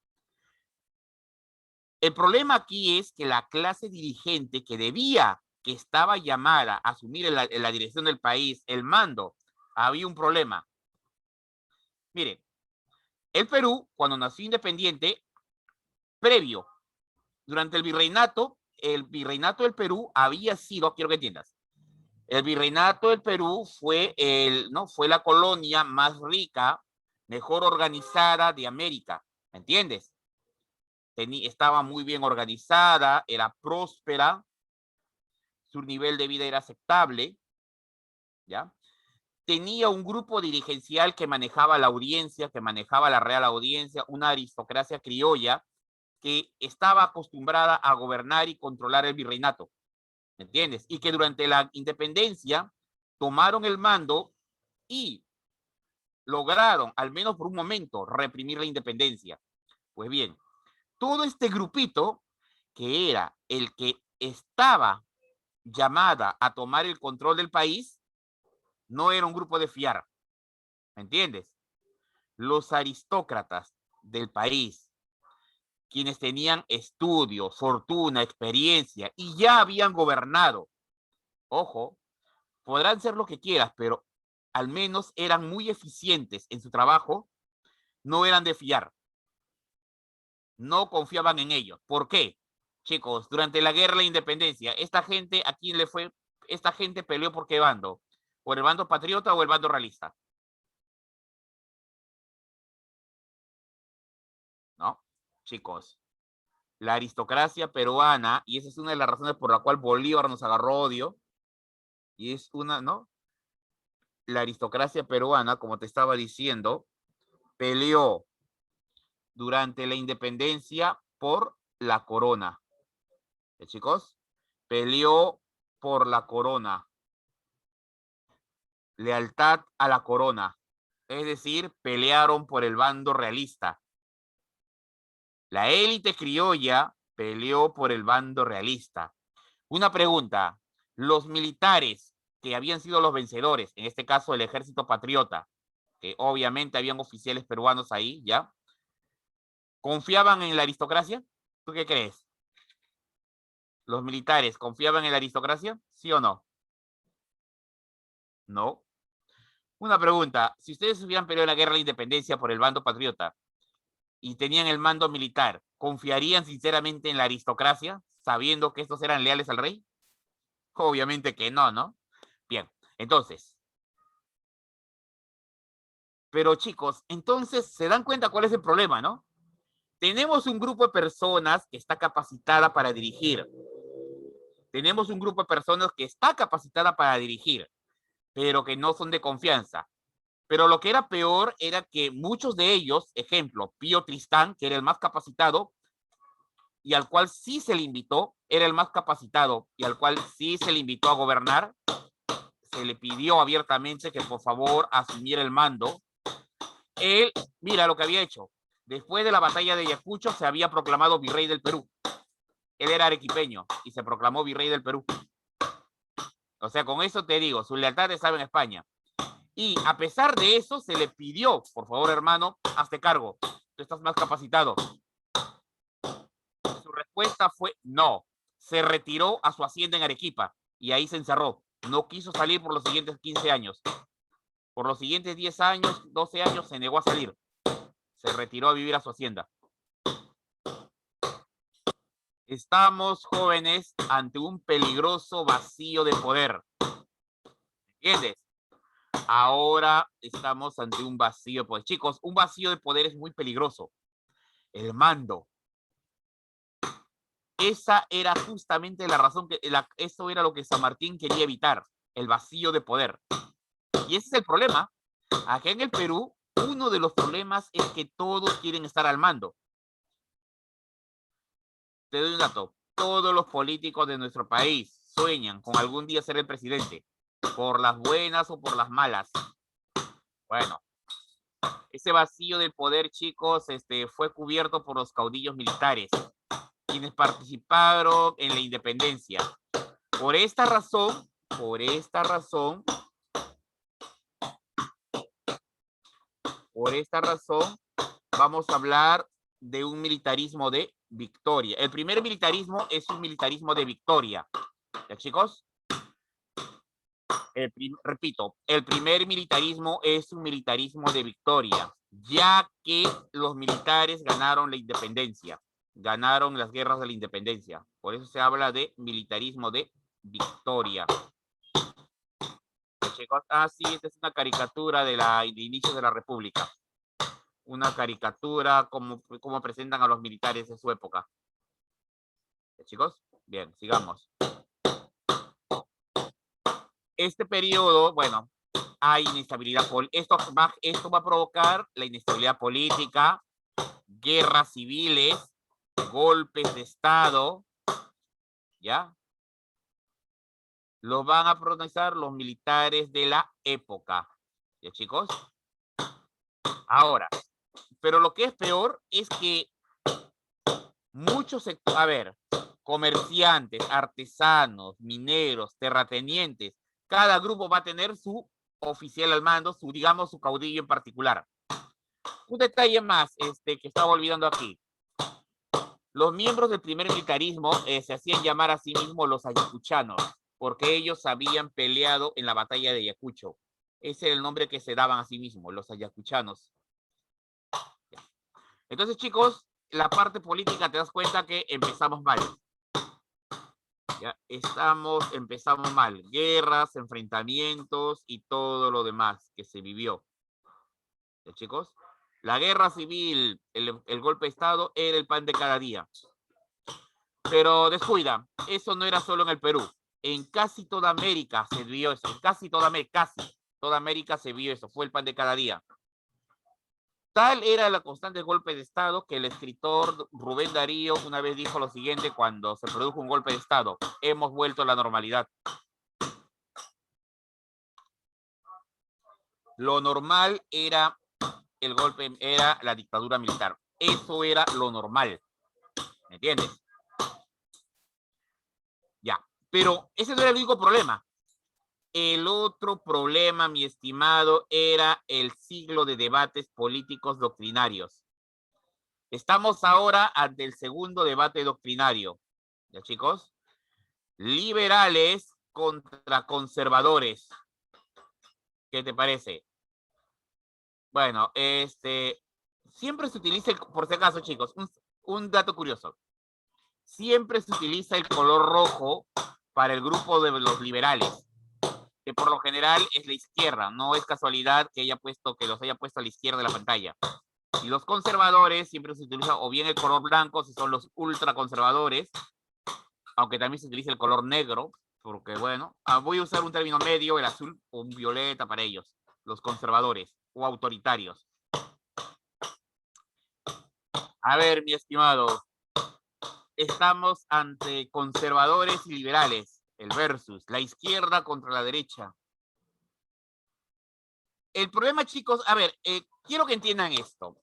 El problema aquí es que la clase dirigente que estaba llamada a asumir en la dirección del país, el mando, había un problema. Miren, el Perú, cuando nació independiente, previo, durante el virreinato del Perú había sido, quiero que entiendas, el virreinato del Perú fue la colonia más rica, mejor organizada de América, ¿me entiendes? Estaba muy bien organizada, era próspera, su nivel de vida era aceptable, ¿ya? Tenía un grupo dirigencial que manejaba la audiencia, que manejaba la real audiencia, una aristocracia criolla que estaba acostumbrada a gobernar y controlar el virreinato, ¿me entiendes? Y que durante la independencia tomaron el mando y lograron, al menos por un momento, reprimir la independencia. Pues bien, todo este grupito, que era el que estaba llamada a tomar el control del país, no era un grupo de fiar. ¿Me entiendes? Los aristócratas del país, quienes tenían estudio, fortuna, experiencia y ya habían gobernado. Ojo, podrán ser lo que quieras, pero al menos eran muy eficientes en su trabajo, no eran de fiar. No confiaban en ellos. ¿Por qué? Chicos, durante la guerra de la independencia, esta gente, ¿a quién le fue? Esta gente peleó por qué bando, ¿por el bando patriota o el bando realista? ¿No? Chicos, la aristocracia peruana, y esa es una de las razones por la cual Bolívar nos agarró odio, y es una, ¿no? La aristocracia peruana, como te estaba diciendo, peleó durante la independencia por la corona. Chicos, peleó por la corona. Lealtad a la corona. Es decir, pelearon por el bando realista. La élite criolla peleó por el bando realista. Una pregunta, los militares que habían sido los vencedores, en este caso el ejército patriota, que obviamente habían oficiales peruanos ahí, ¿ya? ¿Confiaban en la aristocracia? ¿Tú qué crees? ¿Los militares confiaban en la aristocracia? ¿Sí o no? No. Una pregunta, si ustedes hubieran peleado la guerra de la independencia por el bando patriota y tenían el mando militar, ¿confiarían sinceramente en la aristocracia, sabiendo que estos eran leales al rey? Obviamente que no, ¿no? Bien, entonces. Pero chicos, entonces se dan cuenta cuál es el problema, ¿no? Tenemos un grupo de personas que está capacitada para dirigir. Tenemos un grupo de personas que está capacitada para dirigir, pero que no son de confianza. Pero lo que era peor era que muchos de ellos, ejemplo, Pío Tristán, que era el más capacitado, y al cual sí se le invitó, era el más capacitado, y al cual sí se le invitó a gobernar, se le pidió abiertamente que por favor asumiera el mando. Él, mira lo que había hecho. Después de la batalla de Ayacucho se había proclamado virrey del Perú. Él era arequipeño y se proclamó virrey del Perú. O sea, con eso te digo, su lealtad estaba en España. Y a pesar de eso, se le pidió, por favor, hermano, hazte cargo. Tú estás más capacitado. Su respuesta fue no. Se retiró a su hacienda en Arequipa y ahí se encerró. No quiso salir por los siguientes 15 años. Por los siguientes 10 años, 12 años, se negó a salir. Se retiró a vivir a su hacienda. Estamos, jóvenes, ante un peligroso vacío de poder. ¿Entiendes? Ahora estamos ante un vacío de poder. Chicos, un vacío de poder es muy peligroso. El mando. Esa era justamente la razón que eso era lo que San Martín quería evitar, el vacío de poder. Y ese es el problema. Acá en el Perú, uno de los problemas es que todos quieren estar al mando. Te doy un dato. Todos los políticos de nuestro país sueñan con algún día ser el presidente, por las buenas o por las malas. Bueno, ese vacío del poder, chicos, fue cubierto por los caudillos militares, quienes participaron en la independencia. Por esta razón, vamos a hablar de un militarismo de victoria. El primer militarismo es un militarismo de victoria. ¿Ya, chicos? Repito, el primer militarismo es un militarismo de victoria, ya que los militares ganaron la independencia, ganaron las guerras de la independencia. Por eso se habla de militarismo de victoria. Chicos, sí, esta es una caricatura de inicio de la República. Una caricatura como presentan a los militares de su época. Chicos, bien, sigamos. Este periodo, bueno, hay inestabilidad política. Esto va a provocar la inestabilidad política, guerras civiles, golpes de Estado, ¿ya? Lo van a protagonizar los militares de la época. ¿Ya, chicos? Ahora, pero lo que es peor es que muchos, a ver, comerciantes, artesanos, mineros, terratenientes, cada grupo va a tener su oficial al mando, su, digamos, su caudillo en particular. Un detalle más que estaba olvidando aquí. Los miembros del primer militarismo se hacían llamar a sí mismos los ayacuchanos, porque ellos habían peleado en la batalla de Ayacucho. Ese era el nombre que se daban a sí mismos, los ayacuchanos. Entonces, chicos, la parte política te das cuenta que empezamos mal. Ya empezamos mal. Guerras, enfrentamientos y todo lo demás que se vivió. ¿Ya, chicos? La guerra civil, el golpe de Estado, era el pan de cada día. Pero descuida, eso no era solo en el Perú. En casi toda América se vio eso. En casi toda América se vio eso. Fue el pan de cada día. Tal era la constante golpe de Estado que el escritor Rubén Darío una vez dijo lo siguiente cuando se produjo un golpe de Estado: hemos vuelto a la normalidad. Lo normal era el golpe, era la dictadura militar. Eso era lo normal. ¿Me entiendes? Ya. Pero ese no era el único problema. El otro problema, mi estimado, era el siglo de debates políticos doctrinarios. Estamos ahora ante el segundo debate doctrinario. ¿Ya, chicos? Liberales contra conservadores. ¿Qué te parece? Bueno, siempre se utiliza, por si acaso, chicos, un dato curioso. Siempre se utiliza el color rojo para el grupo de los liberales, que por lo general es la izquierda. No es casualidad que los haya puesto a la izquierda de la pantalla. Y los conservadores siempre se utiliza o bien el color blanco, si son los ultraconservadores, aunque también se utiliza el color negro, porque bueno, voy a usar un término medio, el azul o un violeta para ellos, los conservadores o autoritarios. A ver, mi estimado, estamos ante conservadores y liberales, el versus, la izquierda contra la derecha. El problema, chicos, a ver, quiero que entiendan esto.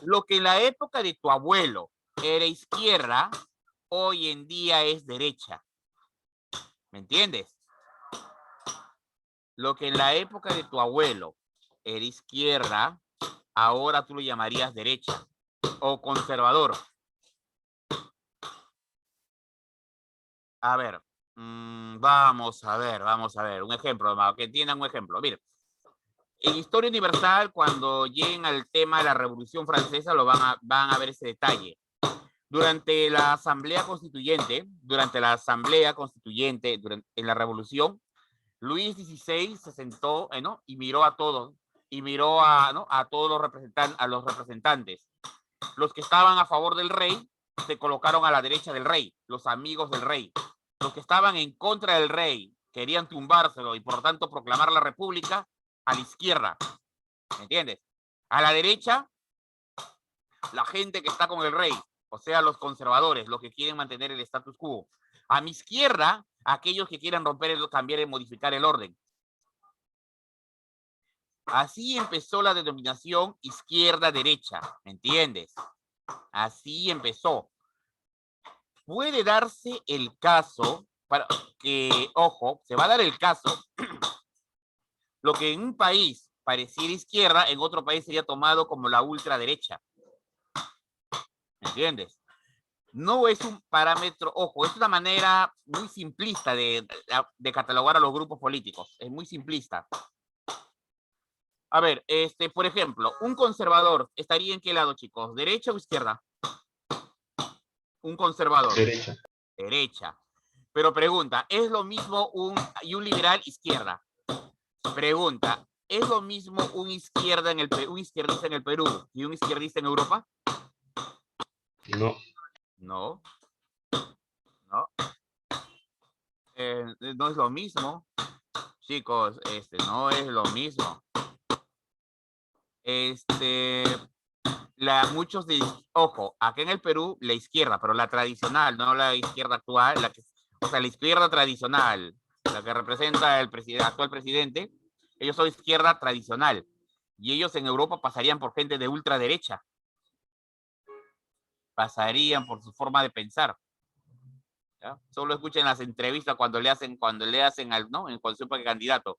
Lo que en la época de tu abuelo era izquierda, hoy en día es derecha. ¿Me entiendes? Lo que en la época de tu abuelo era izquierda, ahora tú lo llamarías derecha o conservador. A ver, vamos a ver, un ejemplo, que entiendan un ejemplo. Mire, en Historia Universal, cuando lleguen al tema de la Revolución Francesa, van a ver ese detalle. Durante la Asamblea Constituyente, en la Revolución, Luis XVI se sentó, ¿no? Y miró a todos, y miró ¿no? a todos los representantes. Los que estaban a favor del rey se colocaron a la derecha del rey, los amigos del rey. Los que estaban en contra del rey querían tumbárselo y por lo tanto proclamar la república a la izquierda. ¿Me entiendes? A la derecha, la gente que está con el rey, o sea, los conservadores, los que quieren mantener el status quo. A mi izquierda, aquellos que quieren romper, cambiar y modificar el orden. Así empezó la denominación izquierda-derecha, ¿me entiendes? Así empezó. Puede darse el caso, ojo, se va a dar el caso, lo que en un país pareciera izquierda, en otro país sería tomado como la ultraderecha. ¿Me entiendes? No es un parámetro, ojo, es una manera muy simplista de catalogar a los grupos políticos. Es muy simplista. A ver, por ejemplo, un conservador estaría en qué lado, chicos, ¿derecha o izquierda? Un conservador. Derecha. Derecha. Pero pregunta, ¿es lo mismo un liberal izquierda? Pregunta, ¿es lo mismo un izquierda un izquierdista en el Perú y un izquierdista en Europa? No. No. No. No es lo mismo. Chicos, no es lo mismo. Ojo, acá en el Perú, la izquierda, pero la tradicional, no la izquierda actual, o sea, la izquierda tradicional, la que representa el actual presidente, ellos son izquierda tradicional. Y ellos en Europa pasarían por gente de ultraderecha. Pasarían por su forma de pensar. ¿Ya? Solo escuchen las entrevistas cuando le hacen al, ¿no? Cuando se para candidato.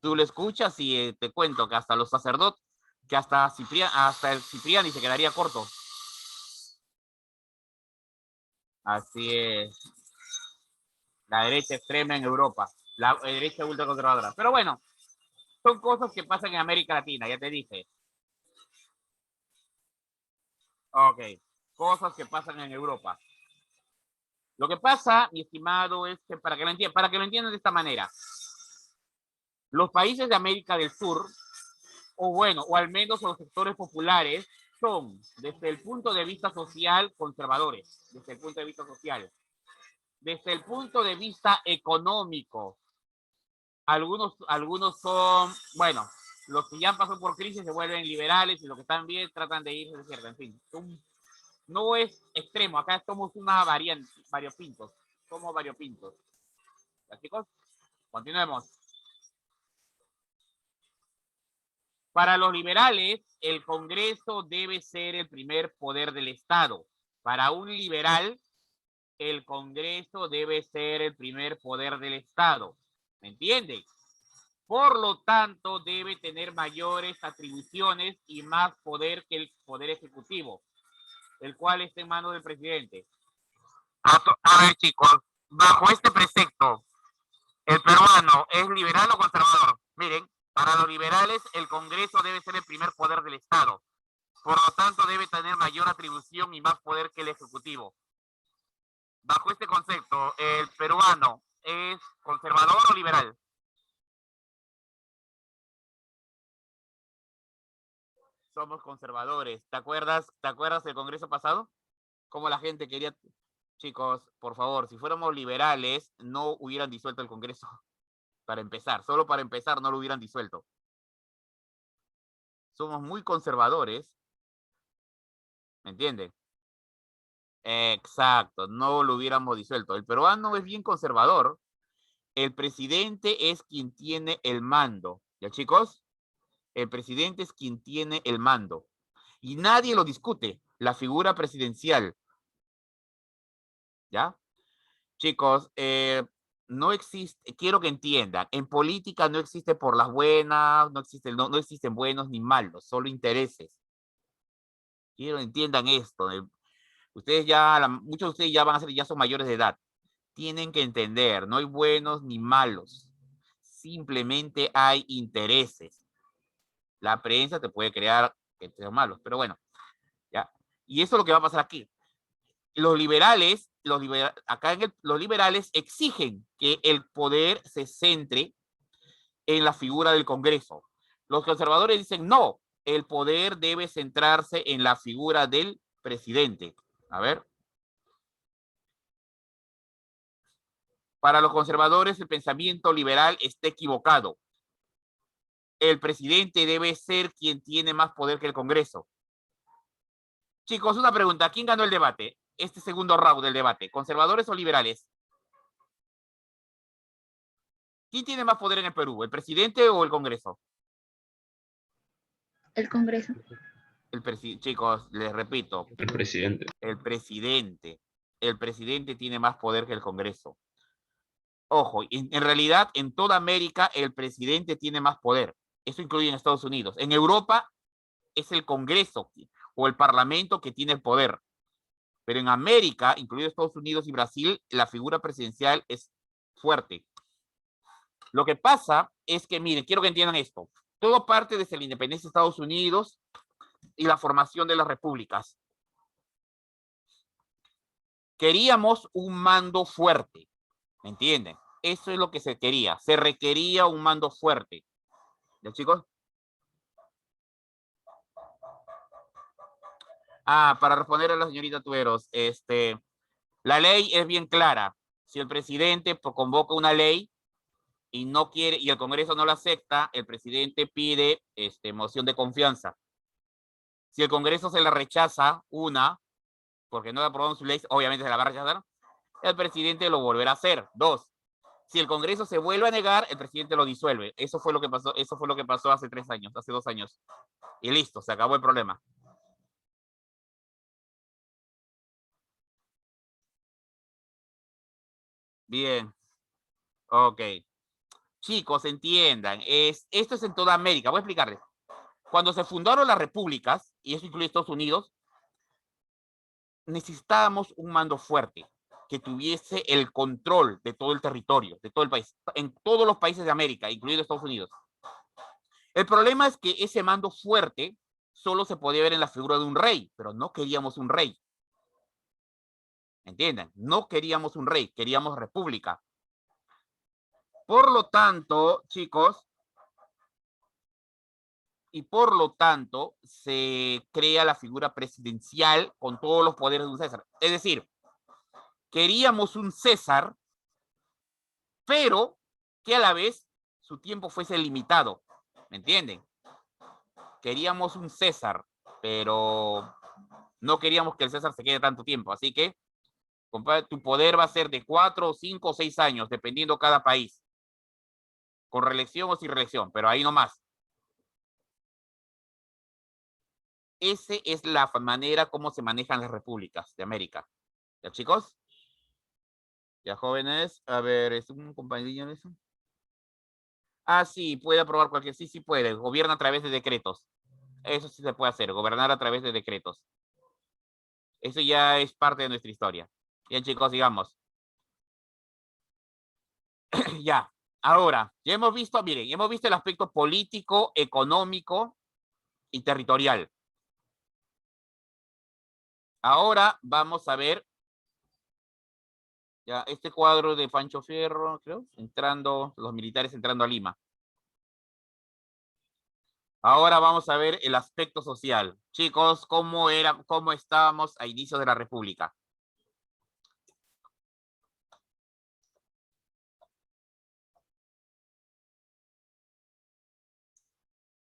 Tú lo escuchas y te cuento que hasta los sacerdotes, que hasta el Cipriani se quedaría corto. Así es. La derecha extrema en Europa. La derecha ultraconservadora. Pero bueno, son cosas que pasan en América Latina, ya te dije. Ok. Cosas que pasan en Europa. Lo que pasa, mi estimado, es que para que lo entiendan de esta manera, los países de América del Sur, o bueno, o al menos los sectores populares, son, desde el punto de vista social, conservadores, desde el punto de vista social. Desde el punto de vista económico, algunos son, bueno, los que ya han pasado por crisis se vuelven liberales y los que están bien tratan de irse de izquierda, en fin. No es extremo, acá somos una variante, variopintos, somos variopintos. ¿Ya, chicos? Continuemos. Para los liberales, el Congreso debe ser el primer poder del Estado. Para un liberal, el Congreso debe ser el primer poder del Estado. ¿Me entienden? Por lo tanto, debe tener mayores atribuciones y más poder que el Poder Ejecutivo, el cual está en manos del presidente. A ver, chicos, bajo este precepto, ¿el peruano es liberal o conservador? Miren, para los liberales, el Congreso debe ser el primer poder del Estado. Por lo tanto, debe tener mayor atribución y más poder que el Ejecutivo. Bajo este concepto, ¿el peruano es conservador o liberal? Somos conservadores. ¿Te acuerdas del Congreso pasado? Cómo la gente quería... Chicos, por favor, si fuéramos liberales, no hubieran disuelto el Congreso. Para empezar, solo para empezar no lo hubieran disuelto. Somos muy conservadores. ¿Me entienden? Exacto, no lo hubiéramos disuelto. El peruano es bien conservador. El presidente es quien tiene el mando. ¿Ya, chicos? El presidente es quien tiene el mando. Y nadie lo discute. La figura presidencial. ¿Ya? Chicos, no existe, quiero que entiendan, en política no existe por las buenas, no existen buenos ni malos, solo intereses. Quiero que entiendan esto. Muchos de ustedes ya son mayores de edad. Tienen que entender, no hay buenos ni malos. Simplemente hay intereses. La prensa te puede crear que sean malos, pero bueno, ya. Y eso es lo que va a pasar aquí. Los liberales exigen que el poder se centre en la figura del Congreso. Los conservadores dicen no, el poder debe centrarse en la figura del presidente. A ver. Para los conservadores, el pensamiento liberal está equivocado. El presidente debe ser quien tiene más poder que el Congreso. Chicos, una pregunta. ¿Quién ganó el debate? Este segundo round del debate. ¿Conservadores o liberales? ¿Quién tiene más poder en el Perú? ¿El presidente o el Congreso? El Congreso. Chicos, les repito. El presidente. El presidente. El presidente tiene más poder que el Congreso. Ojo, en realidad, en toda América, el presidente tiene más poder. Eso incluye en Estados Unidos. En Europa, es el Congreso o el Parlamento que tiene el poder. Pero en América, incluido Estados Unidos y Brasil, la figura presidencial es fuerte. Lo que pasa es que, miren, quiero que entiendan esto. Todo parte desde la independencia de Estados Unidos y la formación de las repúblicas. Queríamos un mando fuerte. ¿Me entienden? Eso es lo que se quería. Se requería un mando fuerte. ¿Ya, chicos? Para responder a la señorita Tueros, la ley es bien clara. Si el presidente convoca una ley y no quiere, y el Congreso no la acepta, el presidente pide moción de confianza. Si el Congreso se la rechaza porque no aprobaron su ley, obviamente se la va a rechazar, el presidente lo volverá a hacer. 2. Si el Congreso se vuelve a negar, el presidente lo disuelve. Eso fue lo que pasó hace 3 años, hace 2 años. Y listo, se acabó el problema. Bien. Ok. Chicos, entiendan. Esto es en toda América. Voy a explicarles. Cuando se fundaron las repúblicas, y eso incluye Estados Unidos, necesitábamos un mando fuerte que tuviese el control de todo el territorio, de todo el país, en todos los países de América, incluido Estados Unidos. El problema es que ese mando fuerte solo se podía ver en la figura de un rey, pero no queríamos un rey. ¿Entienden? No queríamos un rey, queríamos república. Por lo tanto, chicos, se crea la figura presidencial con todos los poderes de un César. Es decir, queríamos un César, pero que a la vez su tiempo fuese limitado. ¿Me entienden? Queríamos un César, pero no queríamos que el César se quede tanto tiempo. Así que, compadre, tu poder va a ser de 4, 5 o 6 años, dependiendo cada país. Con reelección o sin reelección, pero ahí nomás. Esa es la manera como se manejan las repúblicas de América. ¿Ya, chicos? Ya, jóvenes. A ver, ¿es un compañero de eso? Ah, sí, puede aprobar cualquier... Sí puede. Gobierna a través de decretos. Eso sí se puede hacer, gobernar a través de decretos. Eso ya es parte de nuestra historia. Bien, chicos, sigamos. Ya. Ahora, ya hemos visto, miren, hemos visto el aspecto político, económico y territorial. Ahora vamos a ver ya este cuadro de Pancho Fierro, creo, los militares entrando a Lima. Ahora vamos a ver el aspecto social. Chicos, cómo estábamos a inicios de la República.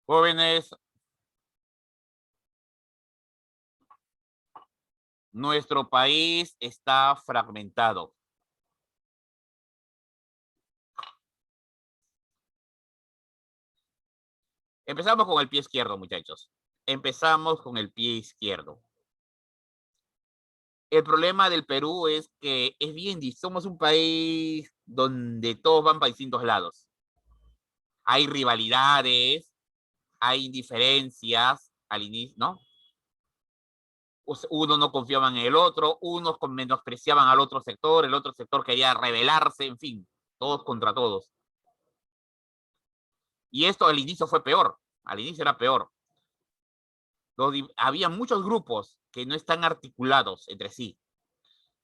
Jóvenes, nuestro país está fragmentado. Empezamos con el pie izquierdo, muchachos. Empezamos con el pie izquierdo. El problema del Perú es que somos un país donde todos van para distintos lados. Hay rivalidades, hay indiferencias al inicio, ¿no? Uno no confiaba en el otro, unos menospreciaban al otro sector, el otro sector quería rebelarse, en fin, todos contra todos. Y esto al inicio fue peor, al inicio era peor. Había muchos grupos que no están articulados entre sí.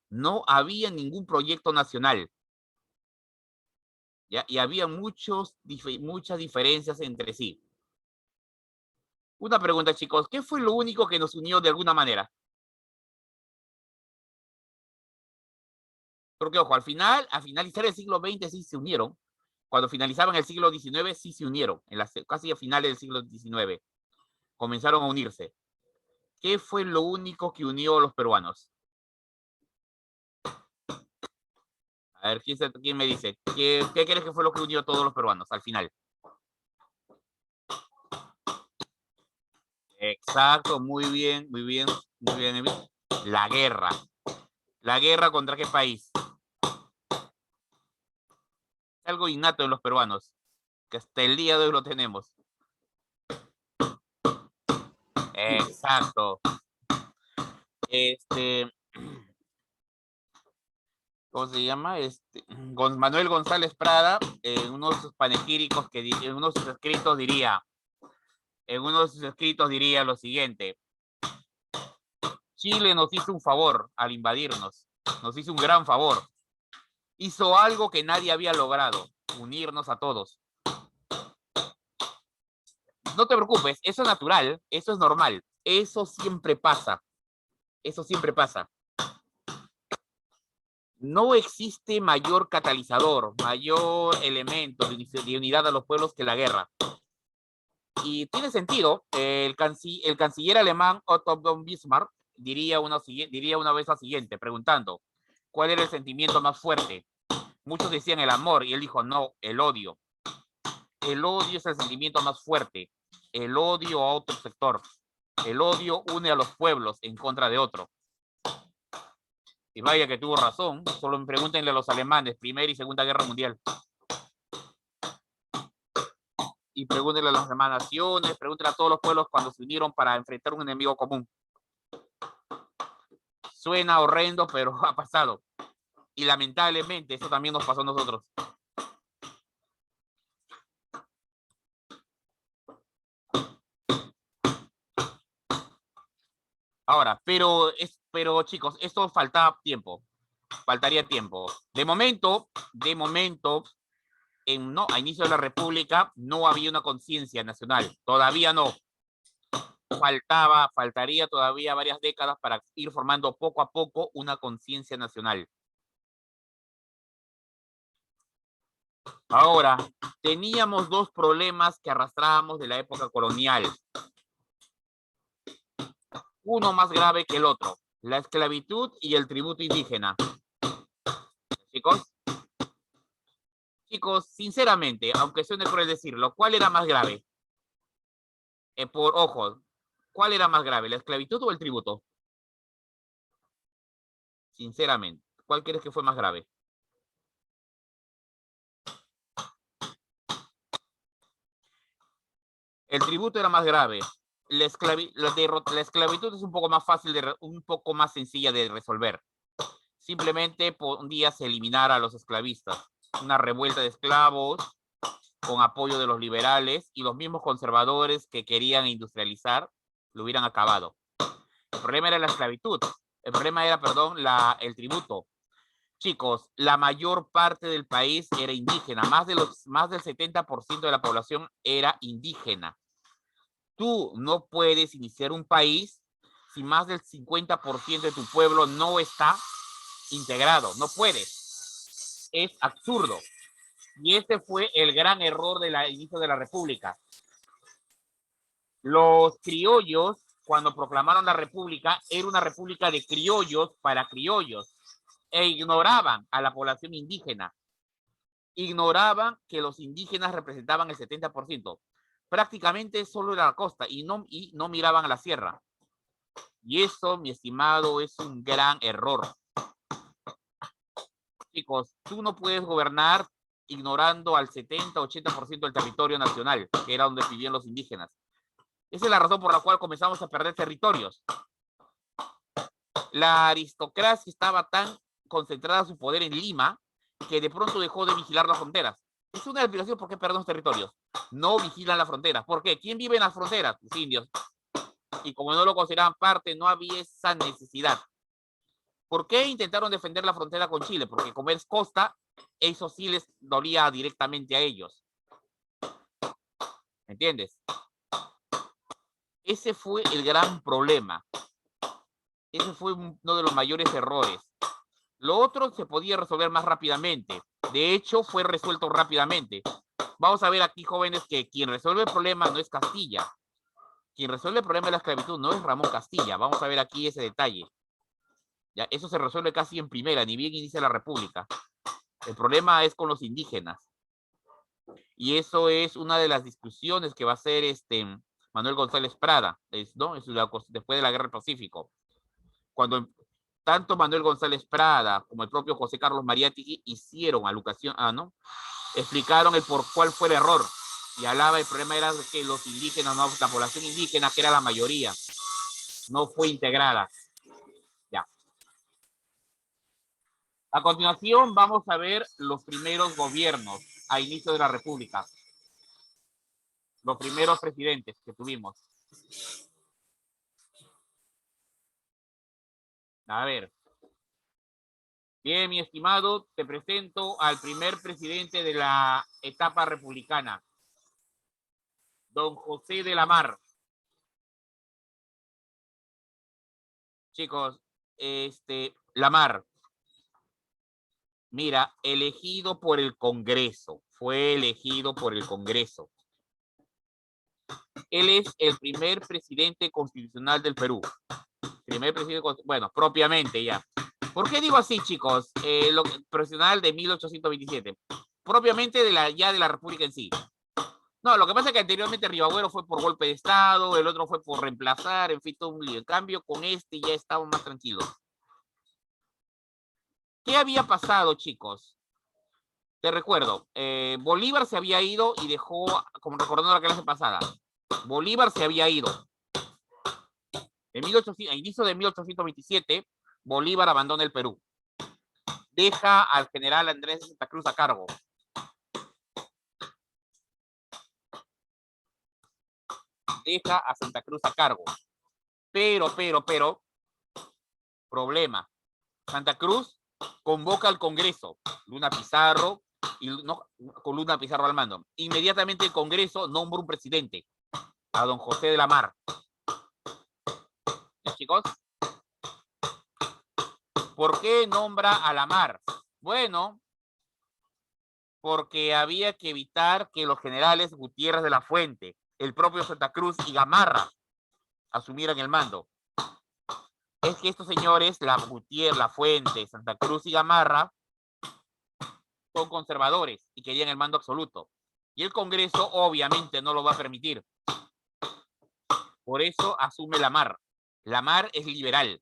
No había ningún proyecto nacional. ¿Ya? Y había muchas diferencias entre sí. Una pregunta, chicos, ¿qué fue lo único que nos unió de alguna manera? Porque, ojo, al finalizar el siglo XX sí se unieron. Cuando finalizaban el siglo XIX sí se unieron, casi a finales del siglo XIX. Comenzaron a unirse. ¿Qué fue lo único que unió a los peruanos? A ver, ¿quién me dice? ¿Qué crees que fue lo que unió a todos los peruanos al final? Exacto, muy bien, muy bien, muy bien. La guerra. ¿La guerra contra qué país? Algo innato en los peruanos, que hasta el día de hoy lo tenemos. Exacto. ¿Cómo se llama? Manuel González Prada, en uno de sus panegíricos, en uno de sus escritos diría lo siguiente: Chile nos hizo un favor al invadirnos, nos hizo un gran favor. Hizo algo que nadie había logrado, unirnos a todos. No te preocupes, eso es natural, eso es normal, eso siempre pasa. Eso siempre pasa. No existe mayor catalizador, mayor elemento de unidad a los pueblos que la guerra. Y tiene sentido, el canciller alemán Otto von Bismarck diría una vez lo siguiente, preguntando: ¿Cuál era el sentimiento más fuerte? Muchos decían el amor y él dijo, no, el odio. El odio es el sentimiento más fuerte. El odio a otro sector. El odio une a los pueblos en contra de otro. Y vaya que tuvo razón. Solo pregúntenle a los alemanes, Primera y Segunda Guerra Mundial. Y pregúntenle a las demás naciones, pregúntenle a todos los pueblos cuando se unieron para enfrentar un enemigo común. Suena horrendo, pero ha pasado. Y lamentablemente eso también nos pasó a nosotros. Ahora, pero chicos, esto falta tiempo. Faltaría tiempo. De momento, a inicio de la República no había una conciencia nacional. Todavía no. Faltaría todavía varias décadas para ir formando poco a poco una conciencia nacional. Ahora, teníamos dos problemas que arrastrábamos de la época colonial. Uno más grave que el otro, la esclavitud y el tributo indígena. Chicos, sinceramente, aunque suene cruel decirlo, ¿cuál era más grave? Ojo, ¿cuál era más grave, la esclavitud o el tributo? Sinceramente, ¿cuál crees que fue más grave? El tributo era más grave. La esclavitud es un poco más fácil, un poco más sencilla de resolver. Simplemente un día se eliminara a los esclavistas. Una revuelta de esclavos con apoyo de los liberales y los mismos conservadores que querían industrializar lo hubieran acabado. El problema era la esclavitud. El problema era, el tributo. Chicos, la mayor parte del país era indígena. Más del 70% de la población era indígena. Tú no puedes iniciar un país si más del 50% de tu pueblo no está integrado. No puedes. Es absurdo. Y este fue el gran error del inicio de la República. Los criollos, cuando proclamaron la República, era una república de criollos para criollos. E ignoraban a la población indígena. Ignoraban que los indígenas representaban el 70%. Prácticamente solo era la costa y no miraban a la sierra. Y eso, mi estimado, es un gran error. Chicos, tú no puedes gobernar ignorando al 70-80% del territorio nacional, que era donde vivían los indígenas. Esa es la razón por la cual comenzamos a perder territorios. La aristocracia estaba tan concentrada su poder en Lima que de pronto dejó de vigilar las fronteras. Es una explicación por qué perdemos territorios. No vigilan las fronteras. ¿Por qué? ¿Quién vive en las fronteras? Los indios. Y como no lo consideraban parte, no había esa necesidad. ¿Por qué intentaron defender la frontera con Chile? Porque como es costa, eso sí les dolía directamente a ellos. ¿Entiendes? Ese fue el gran problema. Ese fue uno de los mayores errores. Lo otro se podía resolver más rápidamente. De hecho, fue resuelto rápidamente. Vamos a ver aquí, jóvenes, que quien resuelve el problema no es Castilla. Quien resuelve el problema de la esclavitud no es Ramón Castilla. Vamos a ver aquí ese detalle. Ya, eso se resuelve casi en primera, ni bien inicia la República. El problema es con los indígenas. Y eso es una de las discusiones que va a hacer Manuel González Prada, ¿no? Después de la Guerra del Pacífico. Cuando tanto Manuel González Prada como el propio José Carlos Mariátegui hicieron ¿no? Explicaron cuál fue el error. Y el problema era que los indígenas, ¿no? La población indígena, que era la mayoría, no fue integrada. Ya. A continuación vamos a ver los primeros gobiernos a inicio de la República. Los primeros presidentes que tuvimos. A ver. Bien, mi estimado, te presento al primer presidente de la etapa republicana, don José de la Mar. Chicos, la Mar, mira, elegido por el Congreso, fue elegido por el Congreso. Él es el primer presidente constitucional del Perú. Primer presidente, bueno, propiamente ya. ¿Por qué digo así, chicos? Lo profesional de 1827. Propiamente ya de la República en sí. No, lo que pasa es que anteriormente Rivagüero fue por golpe de Estado, el otro fue por reemplazar, en fin, todo un lío. En cambio, con este ya estamos más tranquilos. ¿Qué había pasado, chicos? Te recuerdo, Bolívar se había ido y dejó, como recordando la clase pasada, Bolívar se había ido. A inicio de 1827, Bolívar abandona el Perú. Deja al general Andrés de Santa Cruz a cargo. Deja a Santa Cruz a cargo. Pero, problema. Santa Cruz convoca al Congreso, Luna Pizarro, con Luna Pizarro al mando. Inmediatamente el Congreso nombra un presidente, a don José de la Mar. ¿Ya, chicos? ¿Por qué nombra a la Mar? Bueno, porque había que evitar que los generales Gutiérrez de la Fuente, el propio Santa Cruz y Gamarra asumieran el mando. Es que estos señores, la Gutiérrez, la Fuente, Santa Cruz y Gamarra, son conservadores y querían el mando absoluto. Y el Congreso obviamente no lo va a permitir. Por eso asume la Mar. La Mar es liberal.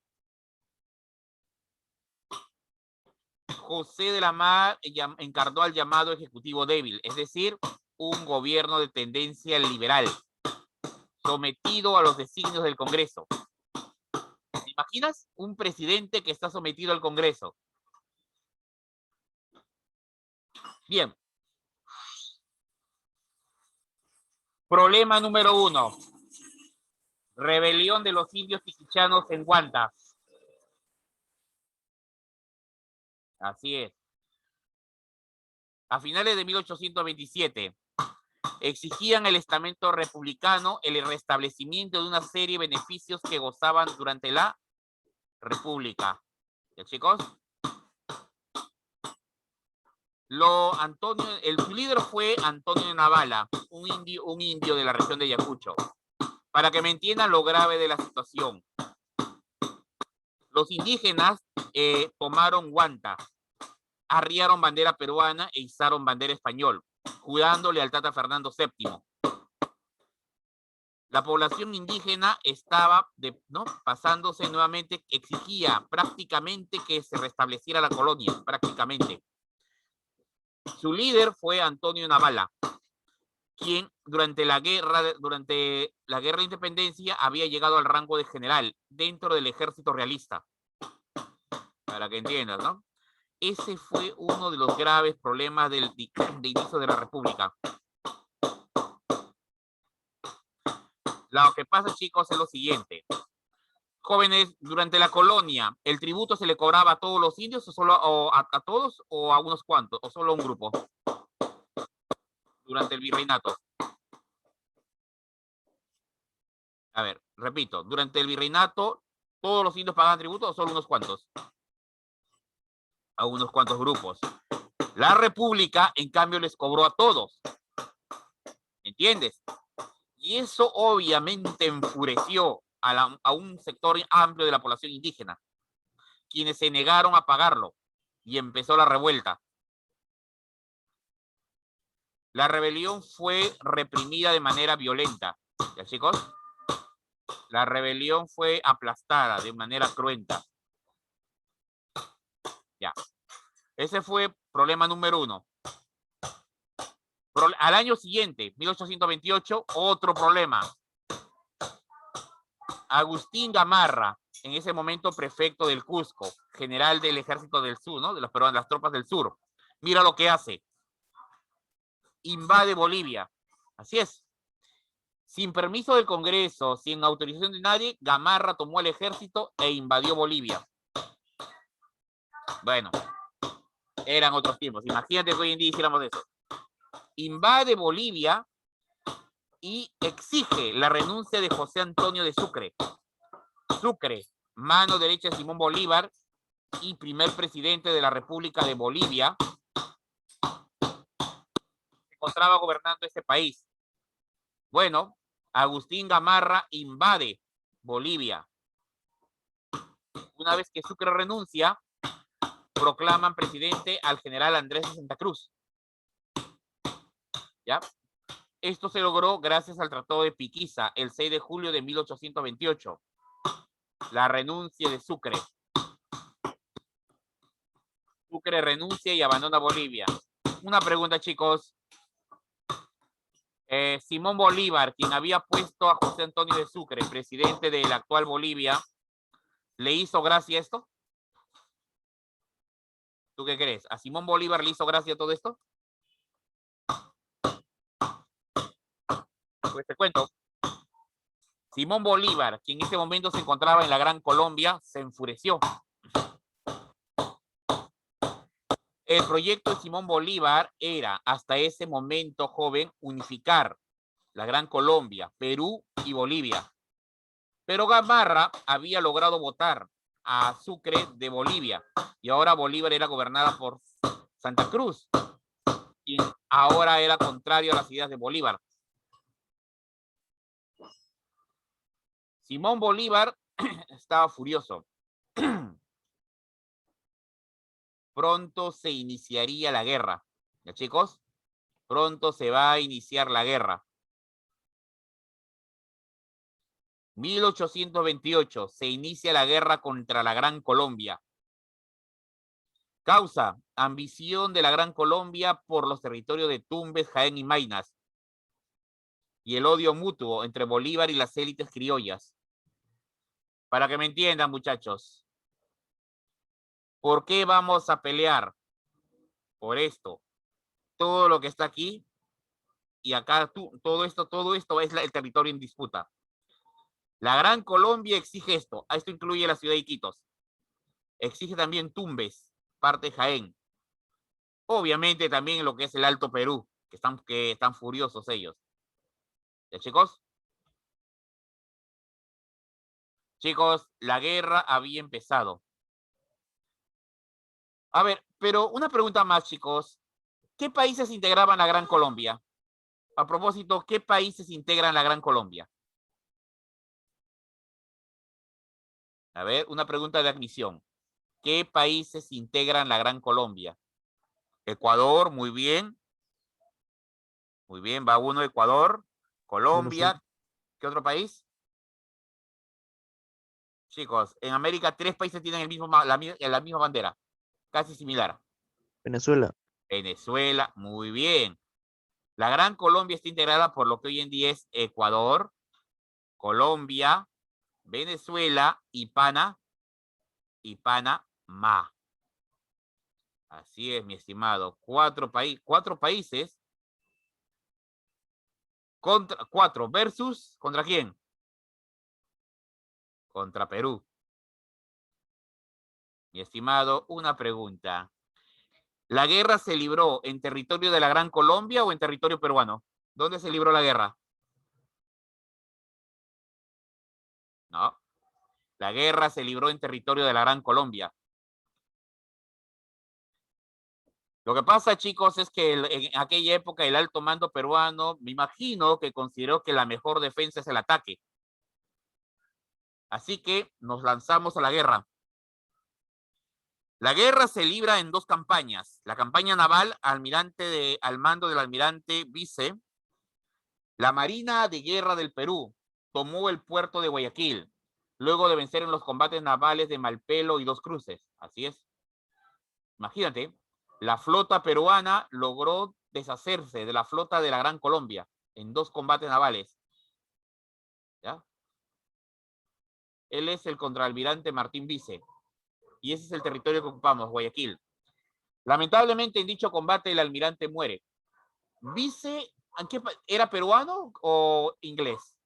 José de la Mar encarnó al llamado Ejecutivo Débil, es decir, un gobierno de tendencia liberal, sometido a los designios del Congreso. ¿Te imaginas? Un presidente que está sometido al Congreso. Bien. Problema número 1. Rebelión de los indios piquichanos en Huanta. Así es. A finales de 1827, exigían el estamento republicano el restablecimiento de una serie de beneficios que gozaban durante la República. ¿Ya, chicos? El líder fue Antonio de Navala, un indio de la región de Ayacucho. Para que me entiendan lo grave de la situación. Los indígenas tomaron Huanta, arriaron bandera peruana e izaron bandera español, jurando lealtad a Fernando VII. La población indígena estaba pasándose nuevamente, exigía prácticamente que se restableciera la colonia, prácticamente. Su líder fue Antonio Navala, quien durante la guerra de independencia había llegado al rango de general dentro del ejército realista. Para que entiendas, ¿no? Ese fue uno de los graves problemas de inicio de la República. Lo que pasa, chicos, es lo siguiente. Jóvenes, durante la colonia, ¿el tributo se le cobraba a todos los indios o solo a todos o a unos cuantos o solo a un grupo? Durante el virreinato. A ver, repito, durante el virreinato, ¿todos los indios pagaban tributo o solo unos cuantos? A unos cuantos grupos. La República, en cambio, les cobró a todos. ¿Entiendes? Y eso obviamente enfureció a un sector amplio de la población indígena, quienes se negaron a pagarlo, y empezó la revuelta. La rebelión fue reprimida de manera violenta. ¿Ya, chicos? La rebelión fue aplastada de manera cruenta. Ya. Ese fue problema número 1. Al año siguiente, 1828, otro problema. Agustín Gamarra, en ese momento prefecto del Cusco, general del ejército del sur, ¿no? Perdón, las tropas del sur. Mira lo que hace. Invade Bolivia. Así es. Sin permiso del Congreso, sin autorización de nadie, Gamarra tomó el ejército e invadió Bolivia. Bueno, eran otros tiempos. Imagínate que hoy en día hiciéramos eso. Invade Bolivia y exige la renuncia de José Antonio de Sucre. Sucre, mano derecha de Simón Bolívar y primer presidente de la República de Bolivia, se encontraba gobernando este país. Bueno, Agustín Gamarra invade Bolivia. Una vez que Sucre renuncia, proclaman presidente al general Andrés de Santa Cruz. ¿Ya? Esto se logró gracias al Tratado de Piquiza, el 6 de julio de 1828. La renuncia de Sucre. Sucre renuncia y abandona Bolivia. Una pregunta, chicos. Simón Bolívar, quien había puesto a José Antonio de Sucre, presidente de la actual Bolivia, ¿le hizo gracia esto? ¿Tú qué crees? ¿A Simón Bolívar le hizo gracia todo esto? Pues te cuento. Simón Bolívar, quien en ese momento se encontraba en la Gran Colombia, se enfureció. El proyecto de Simón Bolívar era, hasta ese momento, joven, unificar la Gran Colombia, Perú y Bolivia. Pero Gamarra había logrado votar a Sucre de Bolivia y ahora Bolívar era gobernada por Santa Cruz, quien ahora era contrario a las ideas de Bolívar. Simón Bolívar estaba furioso. Pronto se iniciaría la guerra. ¿Ya, chicos? Pronto se va a iniciar la guerra. 1828 se inicia la guerra contra la Gran Colombia. Causa: ambición de la Gran Colombia por los territorios de Tumbes, Jaén y Maynas. Y el odio mutuo entre Bolívar y las élites criollas. Para que me entiendan, muchachos. ¿Por qué vamos a pelear? Por esto. Todo lo que está aquí y acá, todo esto es el territorio en disputa. La Gran Colombia exige esto. Esto incluye la ciudad de Iquitos. Exige también Tumbes, parte de Jaén. Obviamente también lo que es el Alto Perú, que están furiosos ellos. ¿Ya, chicos? Chicos, la guerra había empezado. A ver, pero una pregunta más, chicos. ¿Qué países integraban la Gran Colombia? A propósito, ¿qué países integran la Gran Colombia? A ver, una pregunta de admisión. ¿Qué países integran la Gran Colombia? Ecuador, muy bien. Muy bien, va uno, Ecuador. Colombia. ¿Qué otro país? Chicos, en América 3 países tienen la misma bandera. Casi similar. Venezuela. Venezuela, muy bien. La Gran Colombia está integrada por lo que hoy en día es Ecuador, Colombia, Venezuela y Panamá. Así es, mi estimado. Cuatro países. Cuatro versus, ¿contra quién? Contra Perú. Mi estimado, una pregunta. ¿La guerra se libró en territorio de la Gran Colombia o en territorio peruano? ¿Dónde se libró la guerra? No. La guerra se libró en territorio de la Gran Colombia. Lo que pasa, chicos, es que en aquella época el alto mando peruano, me imagino que consideró que la mejor defensa es el ataque. Así que nos lanzamos a la guerra. La guerra se libra en dos campañas. La campaña naval al mando del almirante Vice. La Marina de Guerra del Perú tomó el puerto de Guayaquil, luego de vencer en los combates navales de Malpelo y Dos Cruces. Así es. Imagínate, la flota peruana logró deshacerse de la flota de la Gran Colombia en dos combates navales. ¿Ya? Él es el contraalmirante Martín Vice. Y ese es el territorio que ocupamos, Guayaquil. Lamentablemente, en dicho combate, el almirante muere. Vice, ¿era peruano o inglés?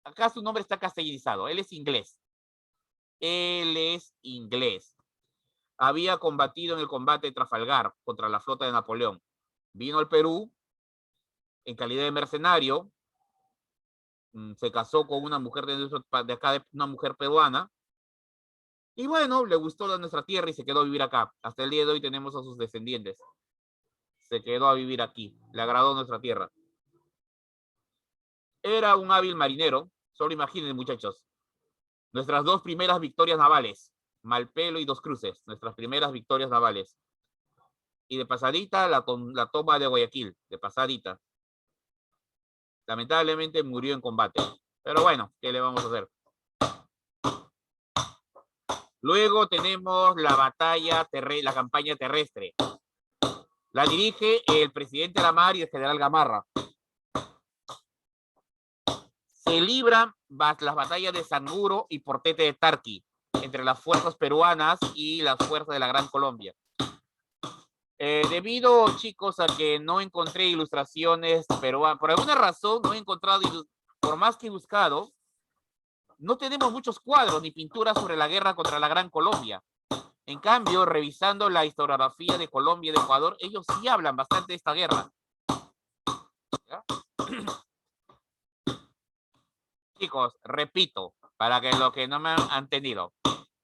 Acá su nombre está castellanizado. Él es inglés. Él es inglés. Había combatido en el combate de Trafalgar contra la flota de Napoleón. Vino al Perú en calidad de mercenario. Se casó con una mujer de acá, una mujer peruana. Y bueno, le gustó nuestra tierra y se quedó a vivir acá. Hasta el día de hoy tenemos a sus descendientes. Se quedó a vivir aquí. Le agradó nuestra tierra. Era un hábil marinero. Solo imaginen, muchachos. Nuestras dos primeras victorias navales. Malpelo y Dos Cruces, nuestras primeras victorias navales. Y de pasadita, la toma de Guayaquil, de pasadita. Lamentablemente murió en combate. Pero bueno, ¿qué le vamos a hacer? Luego tenemos la la campaña terrestre. La dirige el presidente Lamar y el general Gamarra. Se libran las batallas de Sanguro y Portete de Tarqui entre las fuerzas peruanas y las fuerzas de la Gran Colombia. Debido, chicos, a que no encontré ilustraciones peruanas, por alguna razón no he encontrado, por más que he buscado, no tenemos muchos cuadros ni pinturas sobre la guerra contra la Gran Colombia. En cambio, revisando la historiografía de Colombia y de Ecuador, ellos sí hablan bastante de esta guerra. ¿Ya? Chicos, repito, para que los que no me han entendido.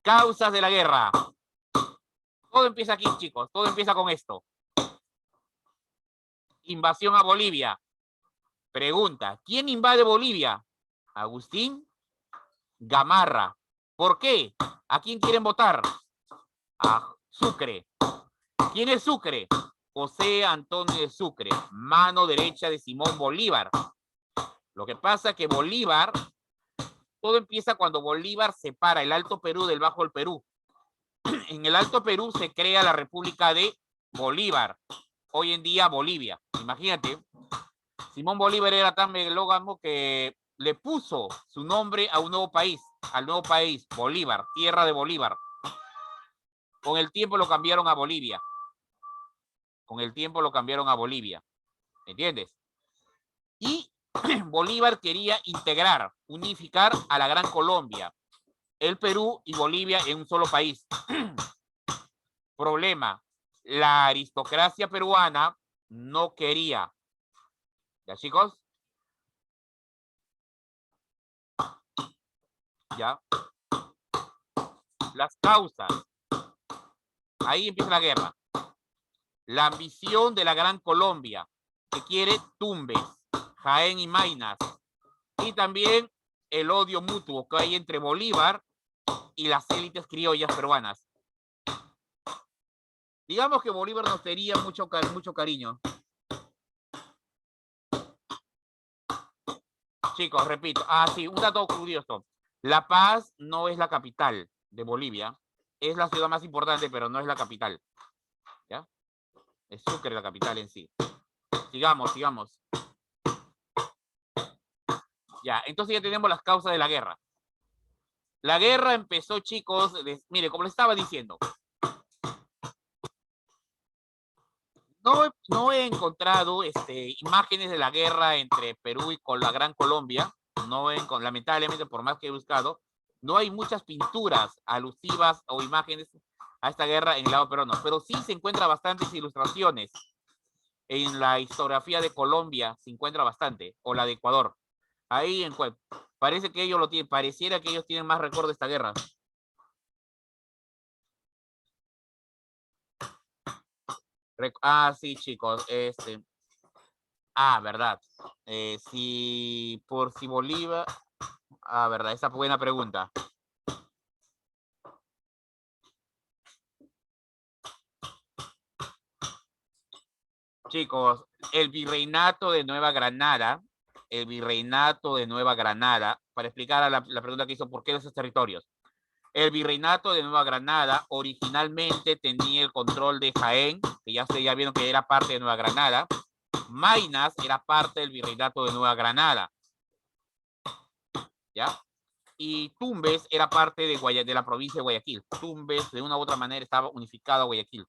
Causas de la guerra. Todo empieza aquí, chicos. Todo empieza con esto. Invasión a Bolivia. Pregunta, ¿quién invade Bolivia? Agustín Gamarra. ¿Por qué? ¿A quién quieren votar? A Sucre. ¿Quién es Sucre? José Antonio de Sucre, mano derecha de Simón Bolívar. Lo que pasa es que Bolívar, todo empieza cuando Bolívar separa el Alto Perú del Bajo el Perú. En el Alto Perú se crea la República de Bolívar, hoy en día Bolivia. Imagínate, Simón Bolívar era tan megalómano que le puso su nombre a un nuevo país, al nuevo país, Bolívar, tierra de Bolívar. Con el tiempo lo cambiaron a Bolivia. Con el tiempo lo cambiaron a Bolivia. ¿Entiendes? Y Bolívar quería integrar, unificar a la Gran Colombia, el Perú y Bolivia en un solo país. Problema, la aristocracia peruana no quería. ¿Ya, chicos? ¿Ya? Las causas. Ahí empieza la guerra. La ambición de la Gran Colombia, que quiere Tumbes, Jaén y Maynas. Y también el odio mutuo que hay entre Bolívar y las élites criollas peruanas. Digamos que Bolívar nos tenía mucho cariño. Chicos, repito. Sí, un dato curioso. La Paz no es la capital de Bolivia. Es la ciudad más importante, pero no es la capital. ¿Ya? Es Sucre la capital en sí. Sigamos. Ya, entonces ya tenemos las causas de la guerra. La guerra empezó, chicos, mire, como les estaba diciendo. No he encontrado imágenes de la guerra entre Perú y con la Gran Colombia. Lamentablemente, por más que he buscado, no hay muchas pinturas alusivas o imágenes a esta guerra en el lado peruano, pero sí se encuentran bastantes ilustraciones. En la historiografía de Colombia se encuentra bastante, o la de Ecuador. Ahí parece que ellos lo tienen, pareciera que ellos tienen más recuerdo de esta guerra. Sí, chicos, verdad. Si Bolívar. Verdad, esa fue buena pregunta. Chicos, el virreinato de Nueva Granada, para explicar la pregunta que hizo, ¿por qué esos territorios? El virreinato de Nueva Granada originalmente tenía el control de Jaén, que ya vieron que era parte de Nueva Granada. Maynas era parte del virreinato de Nueva Granada. ¿Ya? Y Tumbes era parte de la provincia de Guayaquil. Tumbes, de una u otra manera, estaba unificado a Guayaquil.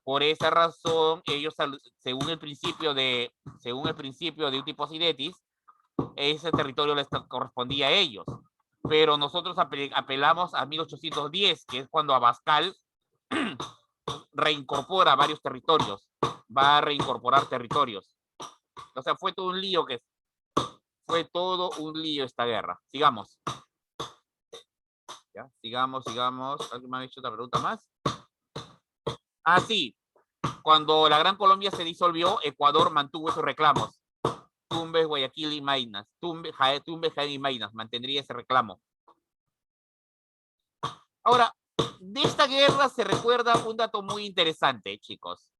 Por esa razón, ellos, según el principio de Utipos-Idetis, ese territorio les correspondía a ellos. Pero nosotros apelamos a 1810, que es cuando Abascal reincorpora varios territorios. Va a reincorporar territorios. O sea, fue todo un lío esta guerra. Sigamos. ¿Ya? Sigamos. ¿Alguien me ha hecho otra pregunta más? Sí. Cuando la Gran Colombia se disolvió, Ecuador mantuvo esos reclamos. Tumbes, Guayaquil y Maynas. Tumbes, Jaén y Maynas. Mantendría ese reclamo. Ahora, de esta guerra se recuerda un dato muy interesante, chicos.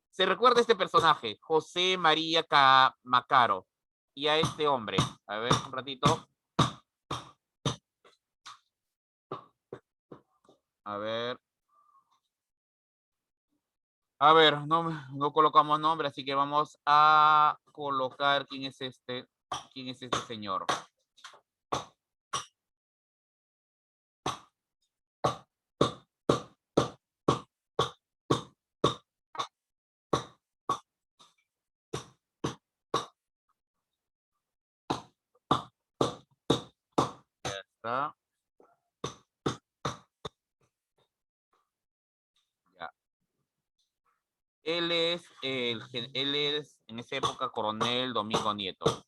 Se recuerda a este personaje, José María Camacaro, y a este hombre. A ver, un ratito. A ver. A ver, no colocamos nombre, así que vamos a colocar quién es este señor. Ya está. Ya. Él es en esa época coronel Domingo Nieto.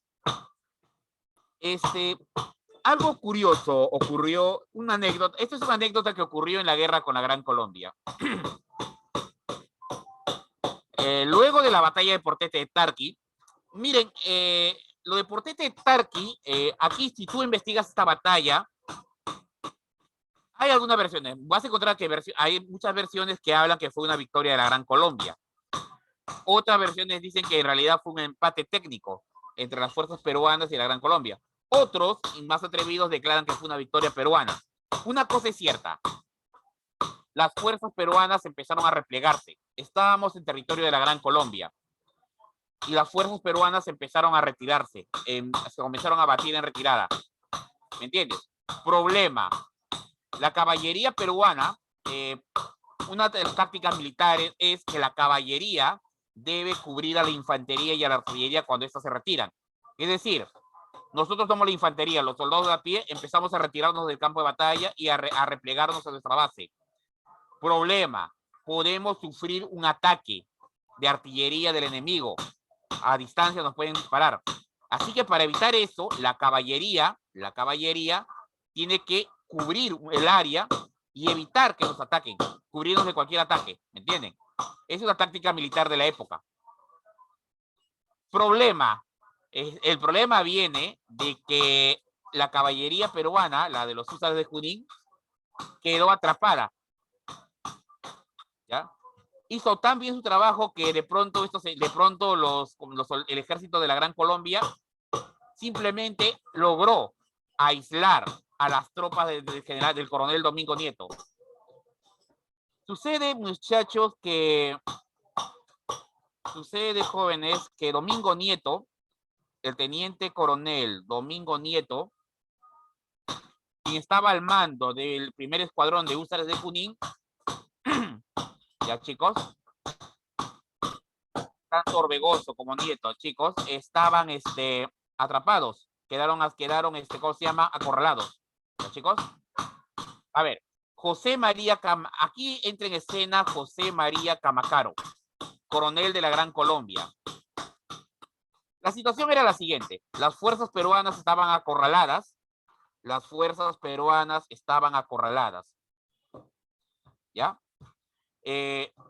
Algo curioso ocurrió, una anécdota, esto es una anécdota que ocurrió en la guerra con la Gran Colombia. Luego de la batalla de Portete de Tarqui, miren, lo de Portete de Tarqui, aquí si tú investigas esta batalla, hay algunas versiones, vas a encontrar que hay muchas versiones que hablan que fue una victoria de la Gran Colombia. Otras versiones dicen que en realidad fue un empate técnico entre las fuerzas peruanas y la Gran Colombia. Otros, más atrevidos, declaran que fue una victoria peruana. Una cosa es cierta. Las fuerzas peruanas empezaron a replegarse. Estábamos en territorio de la Gran Colombia. Y las fuerzas peruanas empezaron a retirarse. Se comenzaron a batir en retirada. ¿Me entiendes? Problema. La caballería peruana, una de las tácticas militares es que la caballería debe cubrir a la infantería y a la artillería cuando éstas se retiran. Es decir, nosotros somos la infantería, los soldados de a pie, empezamos a retirarnos del campo de batalla y a replegarnos a nuestra base. Problema, podemos sufrir un ataque de artillería del enemigo. A distancia nos pueden disparar. Así que para evitar eso, la caballería tiene que cubrir el área y evitar que nos ataquen, cubrirnos de cualquier ataque, ¿me entienden? Es una táctica militar de la época. Problema. El problema viene de que la caballería peruana, la de los húsares de Junín, quedó atrapada. ¿Ya? Hizo tan bien su trabajo que de pronto, el ejército de la Gran Colombia simplemente logró aislar a las tropas del coronel Domingo Nieto. Sucede, muchachos, sucede, jóvenes, que Domingo Nieto, el teniente coronel Domingo Nieto, quien estaba al mando del primer escuadrón de húsares de Junín, ya chicos, tanto Orbegoso como Nieto, chicos, estaban atrapados, quedaron, ¿cómo se llama? Acorralados, ¿ya chicos? A ver, aquí entra en escena José María Camacaro, coronel de la Gran Colombia. La situación era la siguiente, las fuerzas peruanas estaban acorraladas, ¿ya?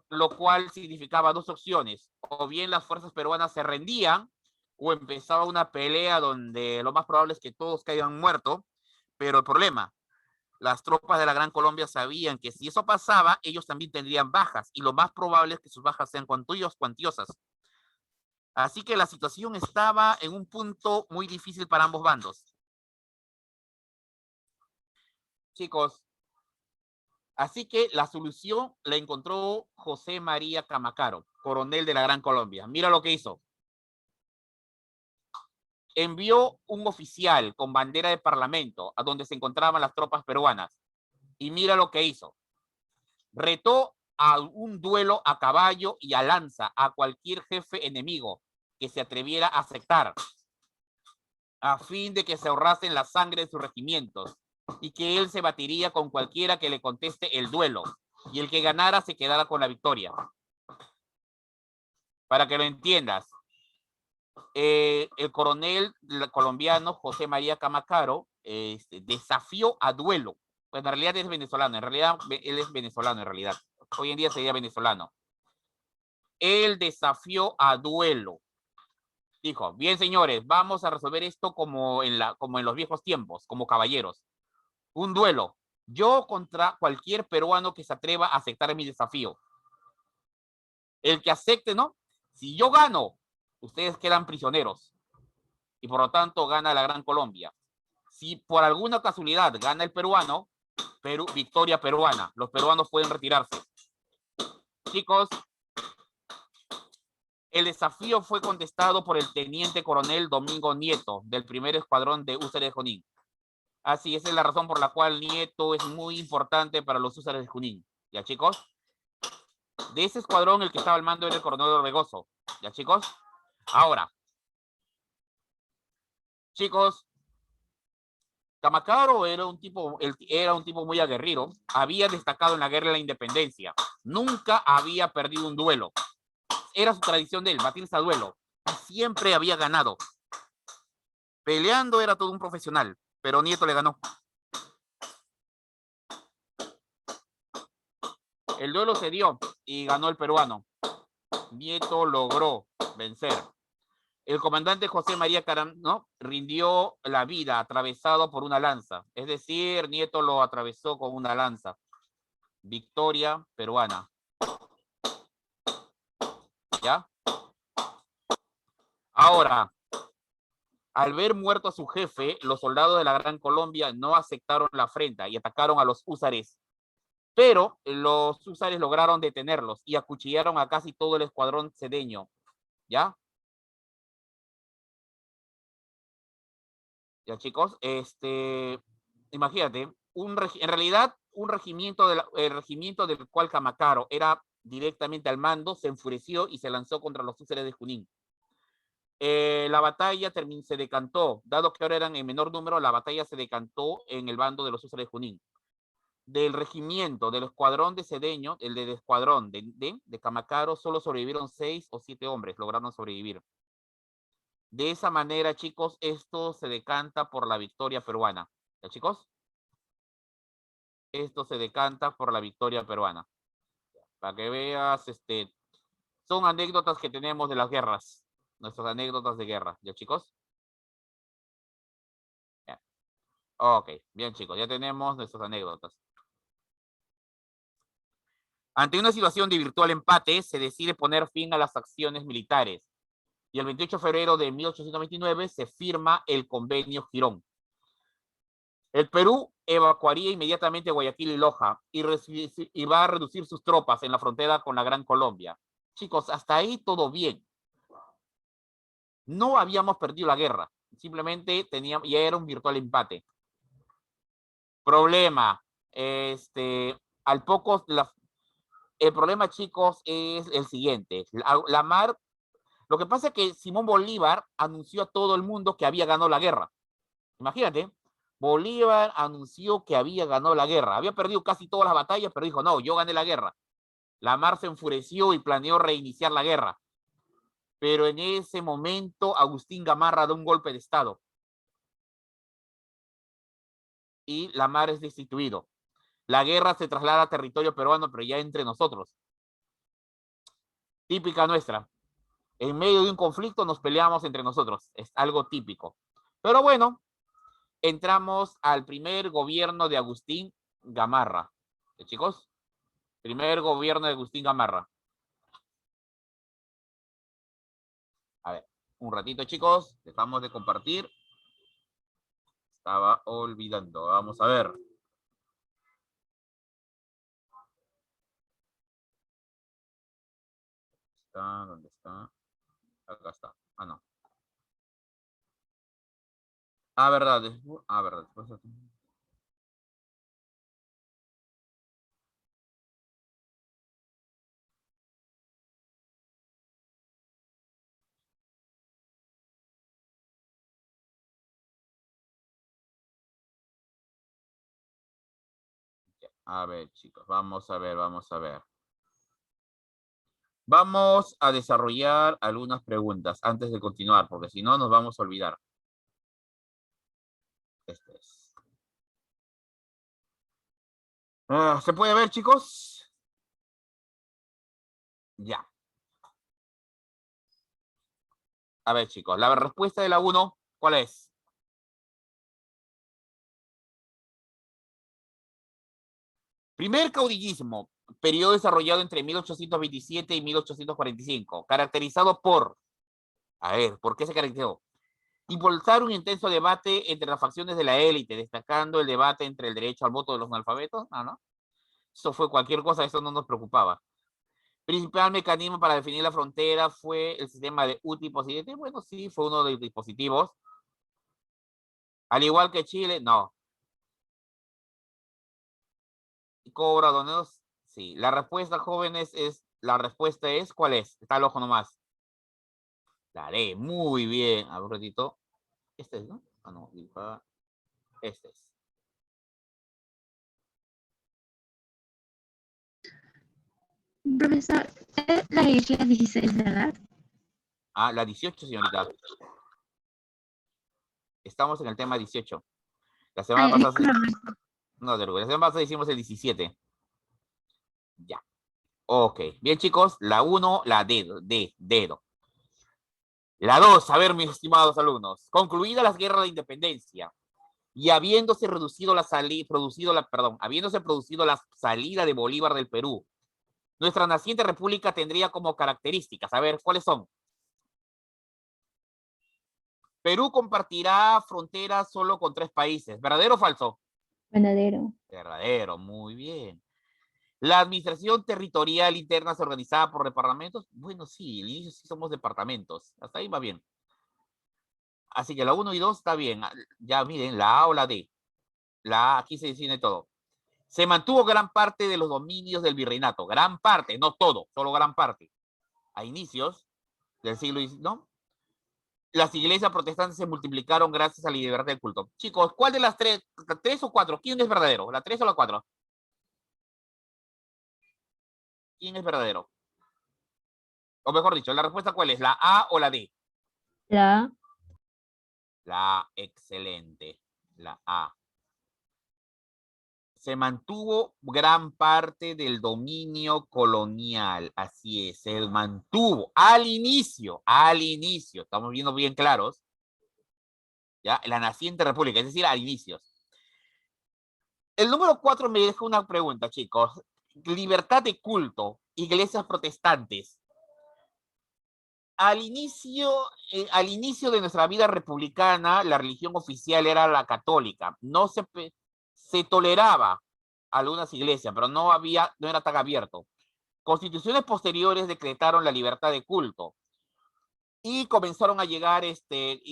Lo cual significaba dos opciones, o bien las fuerzas peruanas se rendían, o empezaba una pelea donde lo más probable es que todos caigan muertos, pero el problema, las tropas de la Gran Colombia sabían que si eso pasaba, ellos también tendrían bajas, y lo más probable es que sus bajas sean cuantiosas. Así que la situación estaba en un punto muy difícil para ambos bandos. Chicos, así que la solución la encontró José María Camacaro, coronel de la Gran Colombia. Mira lo que hizo. Envió un oficial con bandera de parlamento a donde se encontraban las tropas peruanas. Y mira lo que hizo. Retó a un duelo a caballo y a lanza a cualquier jefe enemigo que se atreviera a aceptar, a fin de que se ahorrasen la sangre de sus regimientos y que él se batiría con cualquiera que le conteste el duelo, y el que ganara se quedara con la victoria. Para que lo entiendas, el coronel colombiano José María Camacaro desafió a duelo. Bueno, en realidad es venezolano, él es venezolano en realidad. Hoy en día sería venezolano. Él desafió a duelo. Dijo, bien señores, vamos a resolver esto como en los viejos tiempos, como caballeros. Un duelo. Yo contra cualquier peruano que se atreva a aceptar mi desafío. El que acepte, ¿no? Si yo gano, ustedes quedan prisioneros. Y por lo tanto gana la Gran Colombia. Si por alguna casualidad gana el peruano, Perú, victoria peruana. Los peruanos pueden retirarse. Chicos, el desafío fue contestado por el teniente coronel Domingo Nieto, del primer escuadrón de húsares de Junín. Así, esa es la razón por la cual Nieto es muy importante para los húsares de Junín. ¿Ya, chicos? De ese escuadrón, el que estaba al mando era el coronel Orbegoso. ¿Ya, chicos? Ahora, chicos, Camacaro era un tipo muy aguerrido. Había destacado en la guerra de la independencia. Nunca había perdido un duelo. Era su tradición de él, batirse a duelo. Y siempre había ganado. Peleando era todo un profesional, pero Nieto le ganó. El duelo se dio y ganó el peruano. Nieto logró vencer. El comandante José María Caram, rindió la vida atravesado por una lanza. Es decir, Nieto lo atravesó con una lanza. Victoria peruana. ¿Ya? Ahora, al ver muerto a su jefe, los soldados de la Gran Colombia no aceptaron la afrenta y atacaron a los húsares. Pero los húsares lograron detenerlos y acuchillaron a casi todo el escuadrón cedeño. ¿Ya? Ya, chicos, imagínate, en realidad el regimiento del cual Camacaro era directamente al mando, se enfureció y se lanzó contra los húsares de Junín. La batalla se decantó, dado que ahora eran en menor número, la batalla se decantó en el bando de los húsares de Junín. Del regimiento, del escuadrón de Cedeño, el del escuadrón de Camacaro, solo sobrevivieron 6 o 7 hombres, lograron sobrevivir. De esa manera, chicos, esto se decanta por la victoria peruana. ¿Ya, chicos? Esto se decanta por la victoria peruana. Para que veas, son anécdotas que tenemos de las guerras. Nuestras anécdotas de guerra. ¿Ya, chicos? Bien. Ok, bien, chicos, ya tenemos nuestras anécdotas. Ante una situación de virtual empate, se decide poner fin a las acciones militares. Y el 28 de febrero de 1829 se firma el Convenio Girón. El Perú evacuaría inmediatamente Guayaquil y Loja y va a reducir sus tropas en la frontera con la Gran Colombia. Chicos, hasta ahí todo bien. No habíamos perdido la guerra, simplemente ya era un virtual empate. Problema, el problema, chicos, es el siguiente. La mar, lo que pasa es que Simón Bolívar anunció a todo el mundo que había ganado la guerra. Imagínate, Bolívar anunció que había ganado la guerra. Había perdido casi todas las batallas, pero dijo, no, yo gané la guerra. La mar se enfureció y planeó reiniciar la guerra. Pero en ese momento Agustín Gamarra da un golpe de estado. Y la mar es destituido. La guerra se traslada a territorio peruano, pero ya entre nosotros. Típica nuestra. En medio de un conflicto nos peleamos entre nosotros. Es algo típico. Pero bueno, entramos al primer gobierno de Agustín Gamarra. ¿Sí, chicos? Primer gobierno de Agustín Gamarra. A ver, un ratito, chicos. Dejamos de compartir. Estaba olvidando. Vamos a ver. ¿Dónde está? Acá está. Ah, no. Ah, verdad. Verdad. A ver, chicos. Vamos a ver, vamos a ver. Vamos a desarrollar algunas preguntas antes de continuar, porque si no nos vamos a olvidar. Este es. ¿Se puede ver, chicos? Ya. A ver, chicos, la respuesta de la 1, ¿cuál es? Primer caudillismo, periodo desarrollado entre 1827 y 1845, caracterizado por, a ver, ¿por qué se caracterizó? Impulsar un intenso debate entre las facciones de la élite, destacando el debate entre el derecho al voto de los analfabetos. No. Eso fue cualquier cosa, eso no nos preocupaba. Principal mecanismo para definir la frontera fue el sistema de UTI-Positivity. Bueno, sí, fue uno de los dispositivos. Al igual que Chile, no. Cobra doneos, sí. La respuesta, jóvenes, ¿cuál es? Está al ojo nomás. La D, muy bien. A ver, un ratito. Este es, ¿no? Ah, no, este es. Profesor, la isla 16, ¿verdad? Ah, la 18, señorita. Estamos en el tema 18. La semana pasada... No, de la semana pasada hicimos el 17. Ya. Ok. Bien, chicos. La 1, la dedo. La 2, a ver, mis estimados alumnos. Concluida las guerras de independencia y habiéndose producido la salida de Bolívar del Perú, nuestra naciente república tendría como características, a ver, ¿cuáles son? Perú compartirá fronteras solo con 3 países. ¿Verdadero o falso? Verdadero. Verdadero, muy bien. La administración territorial interna se organizaba por departamentos. Bueno, sí, al inicio sí somos departamentos. Hasta ahí va bien. Así que la 1 y 2 está bien. Ya miren, la A o la D. La A, aquí se define todo. Se mantuvo gran parte de los dominios del virreinato. Gran parte, no todo, solo gran parte. A inicios del siglo XIX, ¿no? Las iglesias protestantes se multiplicaron gracias a la libertad de culto. Chicos, ¿cuál de las 3? ¿3 o 4? ¿Quién es verdadero? ¿La 3 o la 4? ¿Quién es verdadero? O mejor dicho, ¿la respuesta cuál es? ¿La A o la D? La La A, excelente. La A. Se mantuvo gran parte del dominio colonial. Así es, se mantuvo al inicio, estamos viendo bien claros, ¿ya? La naciente república, es decir, al inicio. El número 4 me deja una pregunta, chicos. Libertad de culto, iglesias protestantes. Al inicio de nuestra vida republicana, la religión oficial era la católica. No se toleraba algunas iglesias, pero no era tan abierto. Constituciones posteriores decretaron la libertad de culto y comenzaron a llegar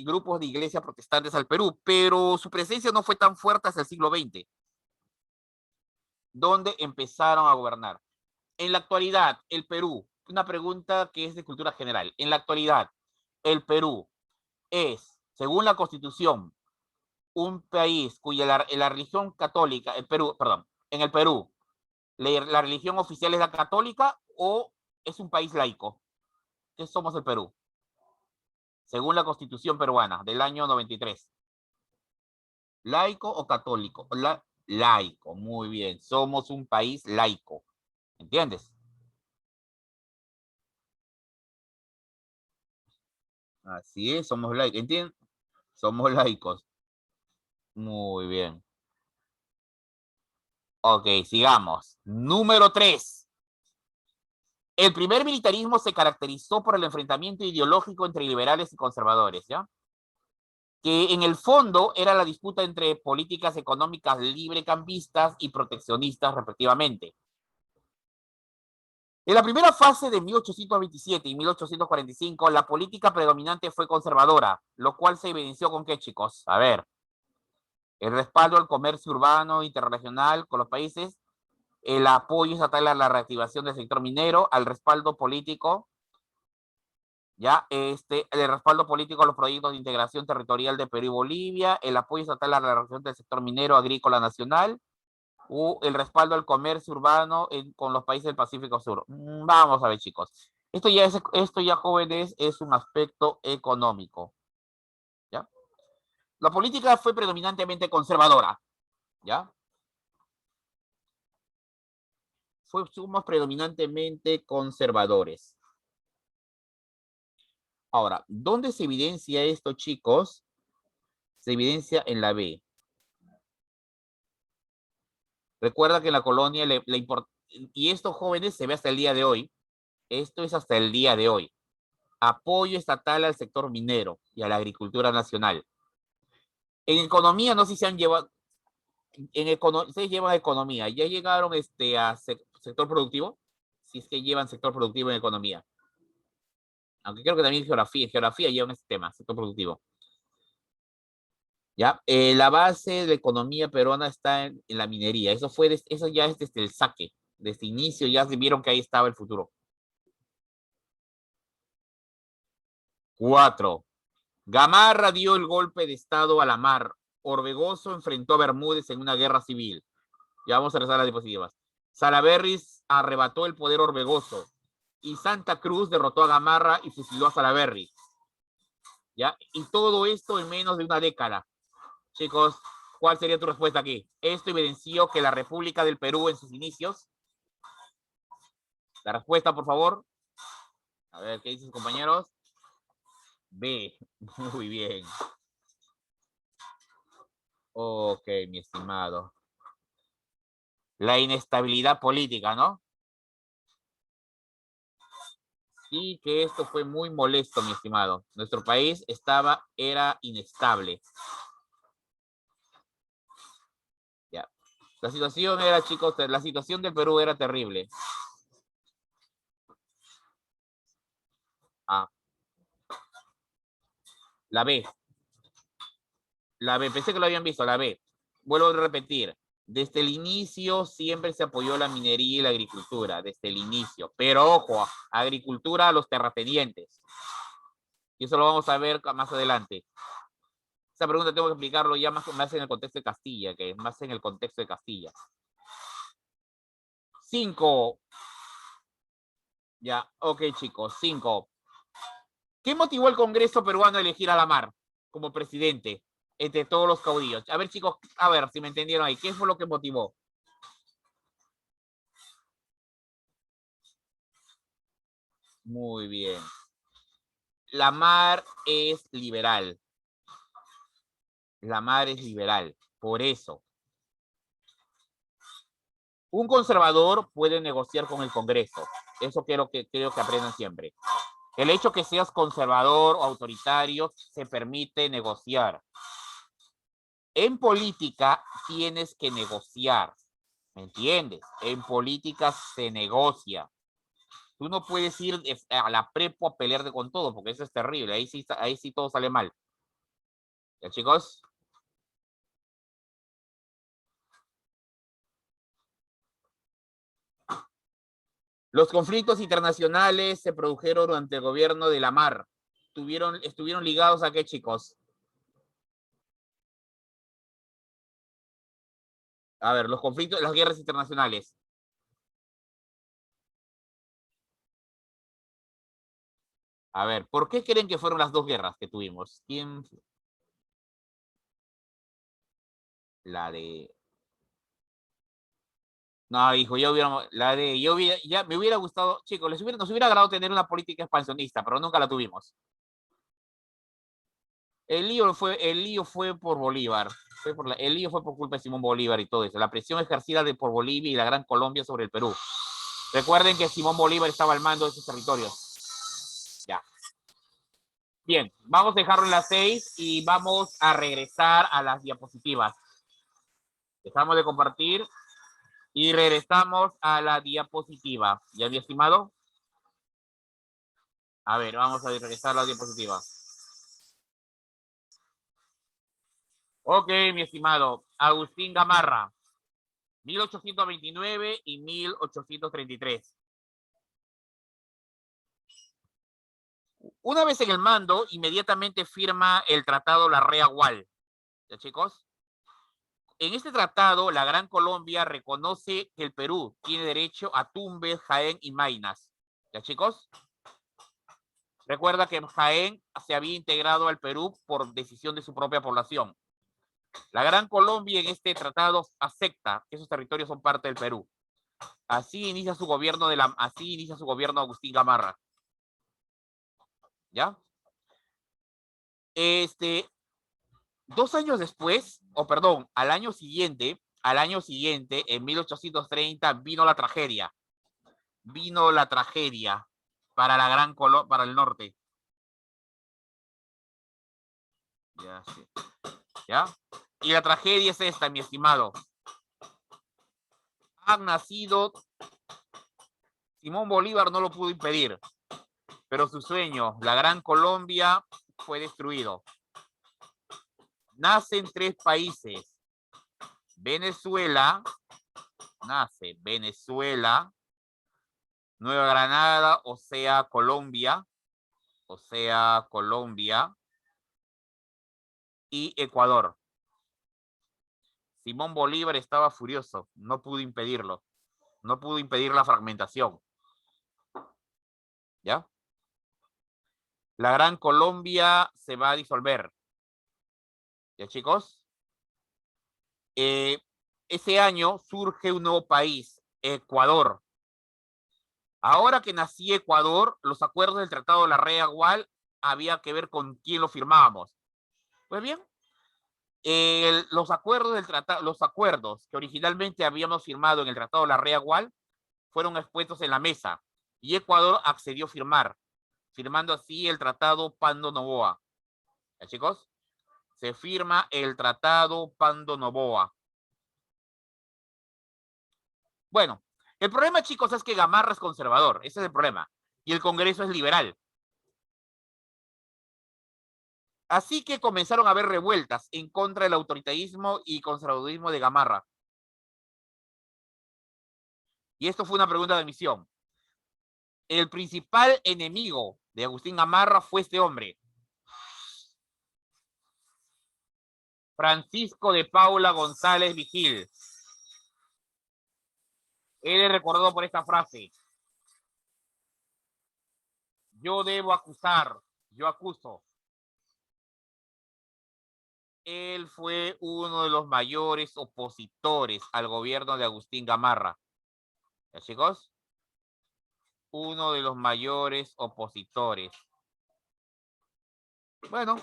grupos de iglesias protestantes al Perú, pero su presencia no fue tan fuerte hasta el siglo XX, donde empezaron a gobernar. En la actualidad, el Perú, una pregunta que es de cultura general, en la actualidad, el Perú es, según la Constitución, un país cuya la religión católica, en el Perú, la religión oficial es la católica o es un país laico. ¿Qué somos el Perú? Según la Constitución peruana del año 93. ¿Laico o católico? Laico, muy bien. Somos un país laico. ¿Entiendes? Así es, somos laicos. ¿Entiendes? Somos laicos. Muy bien. Ok, sigamos. Número 3. El primer militarismo se caracterizó por el enfrentamiento ideológico entre liberales y conservadores, ¿ya? Que en el fondo era la disputa entre políticas económicas librecambistas y proteccionistas, respectivamente. En la primera fase de 1827 y 1845, la política predominante fue conservadora, lo cual se evidenció con qué, chicos. A ver, el respaldo al comercio urbano interregional con los países, el apoyo estatal a la reactivación del sector minero, al respaldo político, ya, el respaldo político a los proyectos de integración territorial de Perú y Bolivia, el apoyo estatal a la reactivación del sector minero agrícola nacional, o el respaldo al comercio urbano con los países del Pacífico Sur. Vamos a ver, chicos. Esto ya, jóvenes, es un aspecto económico. ¿Ya? La política fue predominantemente conservadora. ¿Ya? Somos predominantemente conservadores. Ahora, ¿dónde se evidencia esto, chicos? Se evidencia en la B. Recuerda que en la colonia y estos jóvenes se ve hasta el día de hoy. Esto es hasta el día de hoy. Apoyo estatal al sector minero y a la agricultura nacional. En economía, no sé si se han llevado, ustedes llevan economía, ¿ya llegaron a sector productivo? Si es que llevan sector productivo en economía. Aunque creo que también en geografía llevan este tema, sector productivo. ¿Ya? La base de la economía peruana está en la minería. Eso ya es desde el saque. Desde el inicio ya se vieron que ahí estaba el futuro. 4. Gamarra dio el golpe de estado a la mar. Orbegoso enfrentó a Bermúdez en una guerra civil. Ya vamos a rezar las diapositivas. Salaberry arrebató el poder a Orbegoso. Y Santa Cruz derrotó a Gamarra y fusiló a Salaberry. ¿Ya? Y todo esto en menos de una década. Chicos, ¿cuál sería tu respuesta aquí? Esto evidenció que la República del Perú en sus inicios. La respuesta, por favor. A ver, ¿qué dicen sus compañeros? B. Muy bien. Ok, mi estimado. La inestabilidad política, ¿no? Y que esto fue muy molesto, mi estimado. Nuestro país era inestable. Ya. La situación era, chicos, la situación del Perú era terrible. Ah. La B. La B, pensé que lo habían visto, la B. Vuelvo a repetir. Desde el inicio siempre se apoyó la minería y la agricultura, desde el inicio. Pero ojo, agricultura a los terratenientes. Y eso lo vamos a ver más adelante. Esa pregunta tengo que explicarlo ya más en el contexto de Castilla, que es más en el contexto de Castilla. 5. Ya, ok, chicos, 5. ¿Qué motivó al Congreso peruano a elegir a Lamar como presidente entre todos los caudillos? A ver, chicos, a ver si me entendieron ahí. ¿Qué fue lo que motivó? Muy bien. Lamar es liberal. Lamar es liberal. Por eso. Un conservador puede negociar con el Congreso. Eso creo que aprendan siempre. El hecho que seas conservador o autoritario se permite negociar. En política tienes que negociar. ¿Me entiendes? En política se negocia. Tú no puedes ir a la prepo a pelearte con todo, porque eso es terrible. Ahí sí todo sale mal. ¿Ya, chicos? Los conflictos internacionales se produjeron durante el gobierno de Lamar. Estuvieron ligados a qué, chicos? A ver, los conflictos, las guerras internacionales. A ver, ¿por qué creen que fueron las dos guerras que tuvimos? ¿Quién? La de... No, hijo, ya me hubiera gustado, chicos, nos hubiera agradado tener una política expansionista, pero nunca la tuvimos. El lío fue por Bolívar. El lío fue por culpa de Simón Bolívar y todo eso. La presión ejercida por Bolivia y la Gran Colombia sobre el Perú. Recuerden que Simón Bolívar estaba al mando de esos territorios. Ya. Bien, vamos a dejarlo en las 6 y vamos a regresar a las diapositivas. Dejamos de compartir y regresamos a la diapositiva. ¿Ya, mi estimado? A ver, vamos a regresar a la diapositiva. Ok, mi estimado. Agustín Gamarra, 1829 y 1833. Una vez en el mando, inmediatamente firma el Tratado Larrea-Gual. ¿Ya, chicos? En este tratado, la Gran Colombia reconoce que el Perú tiene derecho a Tumbes, Jaén y Maynas. ¿Ya, chicos? Recuerda que Jaén se había integrado al Perú por decisión de su propia población. La Gran Colombia en este tratado acepta que esos territorios son parte del Perú. Así inicia su gobierno Agustín Gamarra. ¿Ya? 2 años después, al año siguiente, al año siguiente, en 1830, vino la tragedia. Vino la tragedia para la Gran Colombia, para el norte. Ya, sí. ¿Ya? Y la tragedia es esta, mi estimado. Han nacido, Simón Bolívar no lo pudo impedir, pero su sueño, la Gran Colombia, fue destruido. Nacen 3 países. Venezuela, nace Venezuela, Nueva Granada, o sea, Colombia, y Ecuador. Simón Bolívar estaba furioso, no pudo impedirlo, no pudo impedir la fragmentación. ¿Ya? La Gran Colombia se va a disolver. ¿Ya, chicos? Ese año surge un nuevo país, Ecuador. Ahora que nací Ecuador, los acuerdos del Tratado de la Rea-Gual había que ver con quién lo firmábamos. Pues bien, los acuerdos del tratado, los acuerdos que originalmente habíamos firmado en el Tratado de la Rea-Gual fueron expuestos en la mesa y Ecuador accedió a firmar, firmando así el Tratado Pando Noboa. ¿Ya, chicos? Se firma el Tratado Pando Noboa. Bueno, el problema, chicos, es que Gamarra es conservador, ese es el problema, y el Congreso es liberal. Así que comenzaron a haber revueltas en contra del autoritarismo y conservadurismo de Gamarra. Y esto fue una pregunta de admisión. El principal enemigo de Agustín Gamarra fue este hombre, Francisco de Paula González Vigil. Él es recordado por esta frase: yo debo acusar, yo acuso. Él fue uno de los mayores opositores al gobierno de Agustín Gamarra. ¿Ya, chicos? Uno de los mayores opositores. Bueno.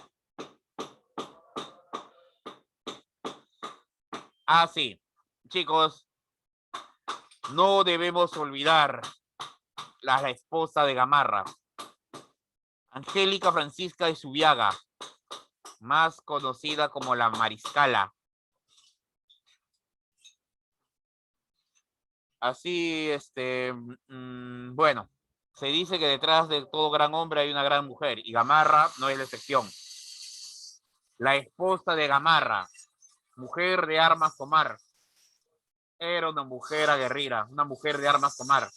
Sí, chicos, no debemos olvidar la esposa de Gamarra, Angélica Francisca de Zubiaga, más conocida como la Mariscala. Así, bueno, se dice que detrás de todo gran hombre hay una gran mujer, y Gamarra no es la excepción. La esposa de Gamarra, mujer de armas tomar, era una mujer aguerrida, una mujer de armas tomar,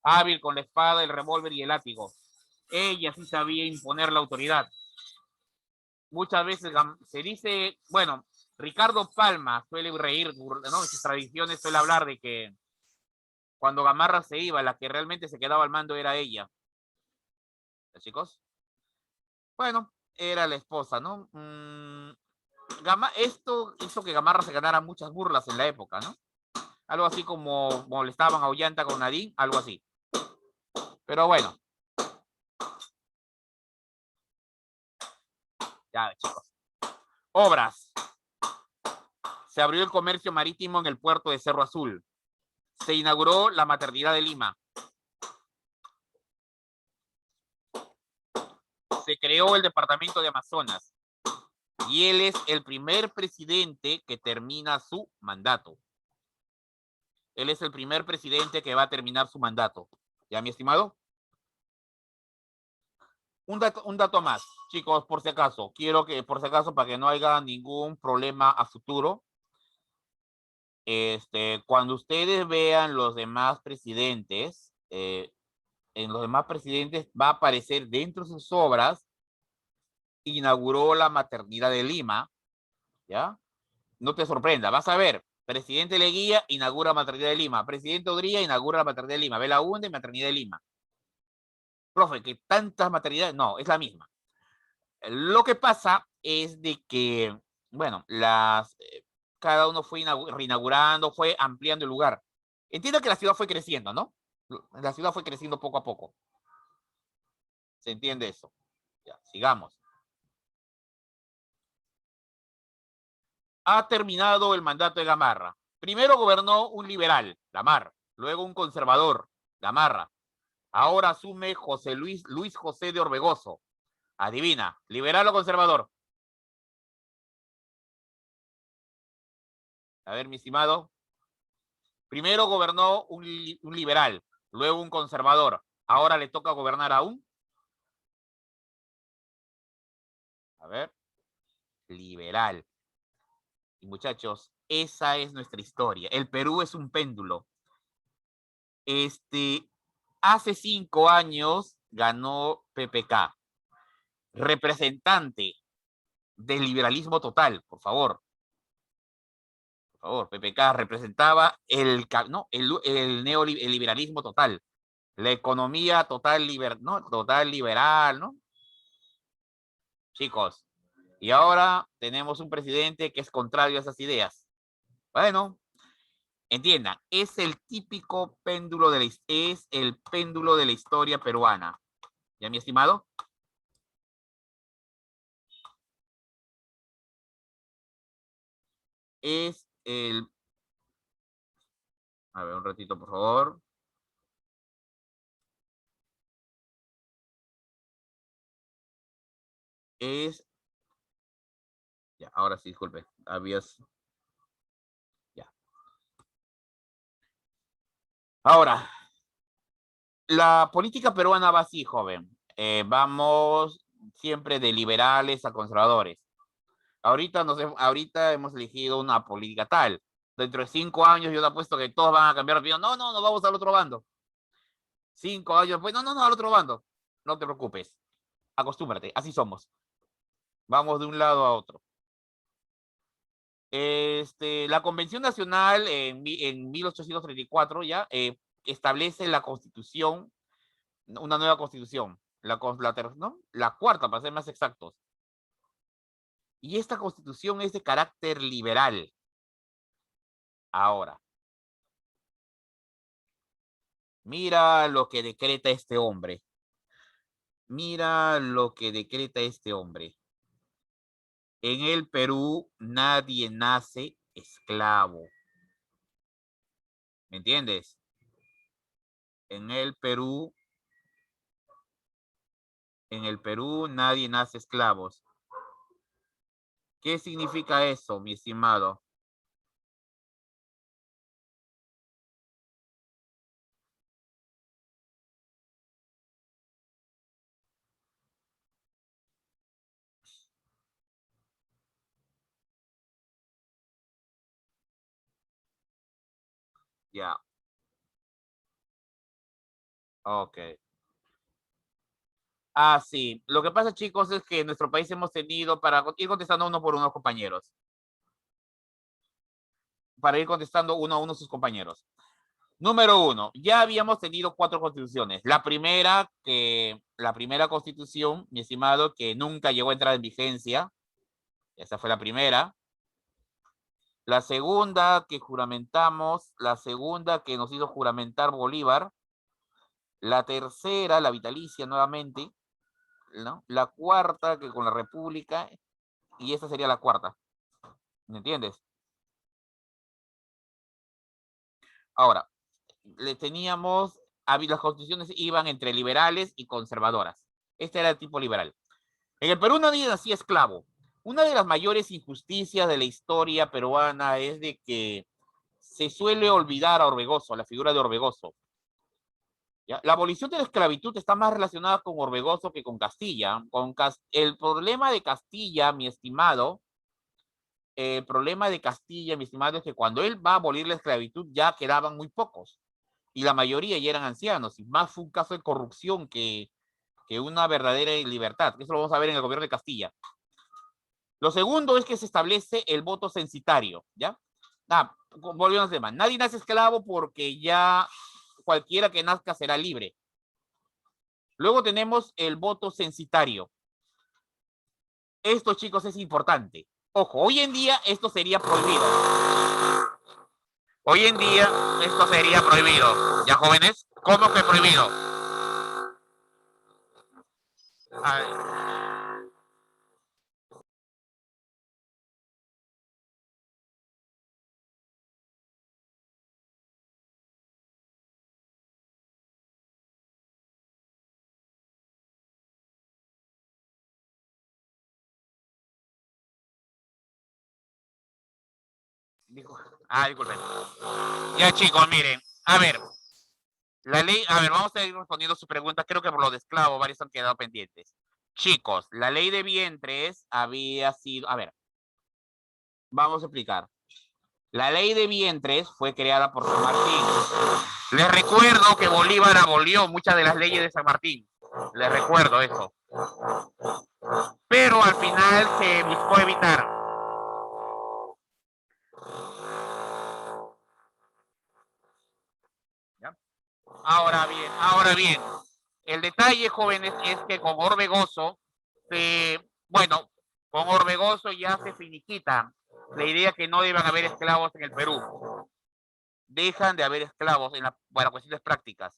hábil con la espada, el revólver y el látigo. Ella sí sabía imponer la autoridad. Muchas veces se dice, bueno, Ricardo Palma suele reír, ¿no? En sus tradiciones suele hablar de que cuando Gamarra se iba, la que realmente se quedaba al mando era ella. ¿Los chicos? Bueno, era la esposa, ¿no? Esto hizo que Gamarra se ganara muchas burlas en la época, ¿no? Algo así como molestaban a Ollanta con Nadine, algo así. Pero bueno. Ya, chicos. Obras. Se abrió el comercio marítimo en el puerto de Cerro Azul. Se inauguró la maternidad de Lima. Se creó el departamento de Amazonas. Y él es el primer presidente que termina su mandato. Él es el primer presidente que va a terminar su mandato. ¿Ya, mi estimado? Un dato más, chicos, por si acaso. Quiero que, por si acaso, para que no haya ningún problema a futuro, cuando ustedes vean los demás presidentes, en los demás presidentes va a aparecer dentro de sus obras, inauguró la maternidad de Lima, ¿ya? No te sorprenda, vas a ver, presidente Leguía inaugura maternidad de Lima, presidente Odría inaugura la maternidad de Lima, Belaúnde, maternidad de Lima. Profe, que tantas maternidades, no, es la misma. Lo que pasa es de que, bueno, cada uno fue reinaugurando, fue ampliando el lugar. Entiendo que la ciudad fue creciendo, ¿no? La ciudad fue creciendo poco a poco. ¿Se entiende eso? Ya, sigamos. ha terminado el mandato de Gamarra. Primero gobernó un liberal, Gamarra, luego un conservador, Gamarra. Ahora asume Luis José de Orbegoso. Adivina, ¿liberal o conservador? A ver, mi estimado. Primero gobernó un liberal, luego un conservador. Ahora le toca gobernar a un... A ver, liberal. Y muchachos, esa es nuestra historia. El Perú es un péndulo. Hace 5 años ganó PPK, representante del liberalismo total, por favor. Por favor, PPK representaba el neoliberalismo total, la economía total, total liberal, ¿no? Chicos, y ahora tenemos un presidente que es contrario a esas ideas. Bueno, entiendan, es el típico péndulo es el péndulo de la historia peruana. ¿Ya, mi estimado? Es el... A ver, un ratito, por favor. Es... Ya, ahora sí, disculpe. Habías... Ya. Ahora, la política peruana va así, joven. Vamos siempre de liberales a conservadores. Ahorita hemos elegido una política tal. Dentro de 5 años yo te apuesto que todos van a cambiar de opinión. No, no, no vamos al otro bando. 5 años después, no, no, no, al otro bando. No te preocupes. Acostúmbrate, así somos. Vamos de un lado a otro. La Convención Nacional en 1834 ya establece la Constitución, una nueva Constitución, ¿no? La cuarta, para ser más exactos. Y esta Constitución es de carácter liberal. Ahora, mira lo que decreta este hombre. Mira lo que decreta este hombre. En el Perú nadie nace esclavo. ¿Me entiendes? En el Perú nadie nace esclavos. ¿Qué significa eso, mi estimado? Ya, ok. Ah, sí. Lo que pasa, chicos, es que en nuestro país hemos tenido, para ir contestando uno por uno, compañeros, para ir contestando uno a uno sus compañeros. Número 1, ya habíamos tenido 4 constituciones. La primera constitución, mi estimado, que nunca llegó a entrar en vigencia, esa fue la primera. La segunda que juramentamos, la segunda que nos hizo juramentar Bolívar. La tercera, la vitalicia nuevamente, ¿no? La cuarta, que con la República, y esta sería la cuarta. ¿Me entiendes? Ahora, las constituciones iban entre liberales y conservadoras. Este era el tipo liberal. En el Perú nadie nacía esclavo. Una de las mayores injusticias de la historia peruana es de que se suele olvidar a Orbegoso, la figura de Orbegoso. ¿Ya? La abolición de la esclavitud está más relacionada con Orbegoso que con Castilla. El problema de Castilla, mi estimado, el problema de Castilla, mi estimado, es que cuando él va a abolir la esclavitud ya quedaban muy pocos. Y la mayoría ya eran ancianos. Y más fue un caso de corrupción que una verdadera libertad. Eso lo vamos a ver en el gobierno de Castilla. Lo segundo es que se establece el voto censitario, ¿ya? Volviendo al tema. Nadie nace esclavo porque ya cualquiera que nazca será libre. Luego tenemos el voto censitario. Esto, chicos, es importante. Ojo, hoy en día esto sería prohibido. Hoy en día esto sería prohibido. ¿Ya, jóvenes? ¿Cómo que prohibido? Ay. Disculpen. Ya, chicos, miren. A ver, la ley, a ver, vamos a ir respondiendo sus preguntas. Creo que por lo de esclavo varios han quedado pendientes. Chicos, la ley de vientres había sido, a ver, vamos a explicar. La ley de vientres fue creada por San Martín. Les recuerdo que Bolívar abolió muchas de las leyes de San Martín. Les recuerdo eso. Pero al final se buscó evitar. ¿Ya? Ahora bien, el detalle, jóvenes, es que con Orbegoso, bueno, con Orbegoso ya se finiquita la idea que no deban haber esclavos en el Perú. Dejan de haber esclavos para cuestiones prácticas.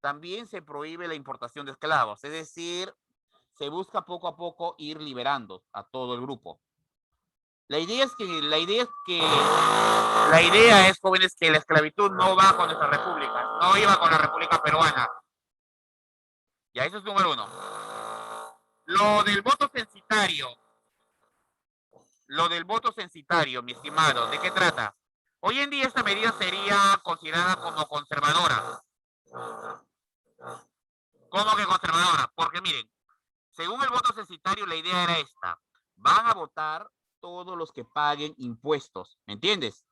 También se prohíbe la importación de esclavos, es decir, se busca poco a poco ir liberando a todo el grupo. La idea es, jóvenes, que la esclavitud no va con nuestra república, no iba con la República Peruana. Ya, eso es número uno. Lo del voto censitario, mi estimado, ¿de qué trata? Hoy en día esta medida sería considerada como conservadora. ¿Cómo que conservadora? Porque miren, según el voto censitario, la idea era esta. Van a votar todos los que paguen impuestos. ¿Me entiendes?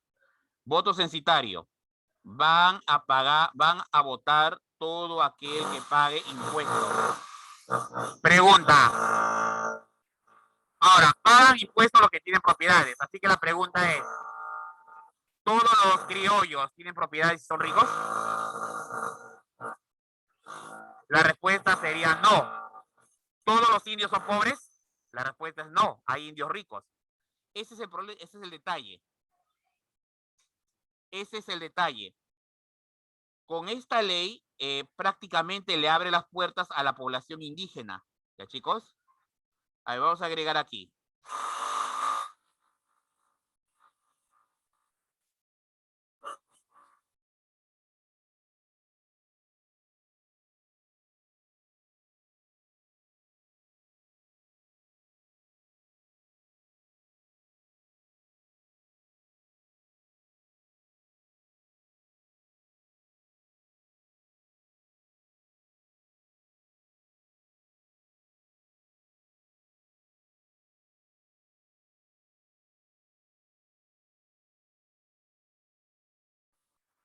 Voto censitario. Van a votar todo aquel que pague impuestos. Pregunta. Ahora, pagan impuestos los que tienen propiedades. Así que la pregunta es, ¿todos los criollos tienen propiedades y son ricos? La respuesta sería no. ¿Todos los indios son pobres? La respuesta es no, hay indios ricos. Ese es el problema, ese es el detalle. Ese es el detalle. Con esta ley prácticamente le abre las puertas a la población indígena. ¿Ya, chicos? A ver, vamos a agregar aquí.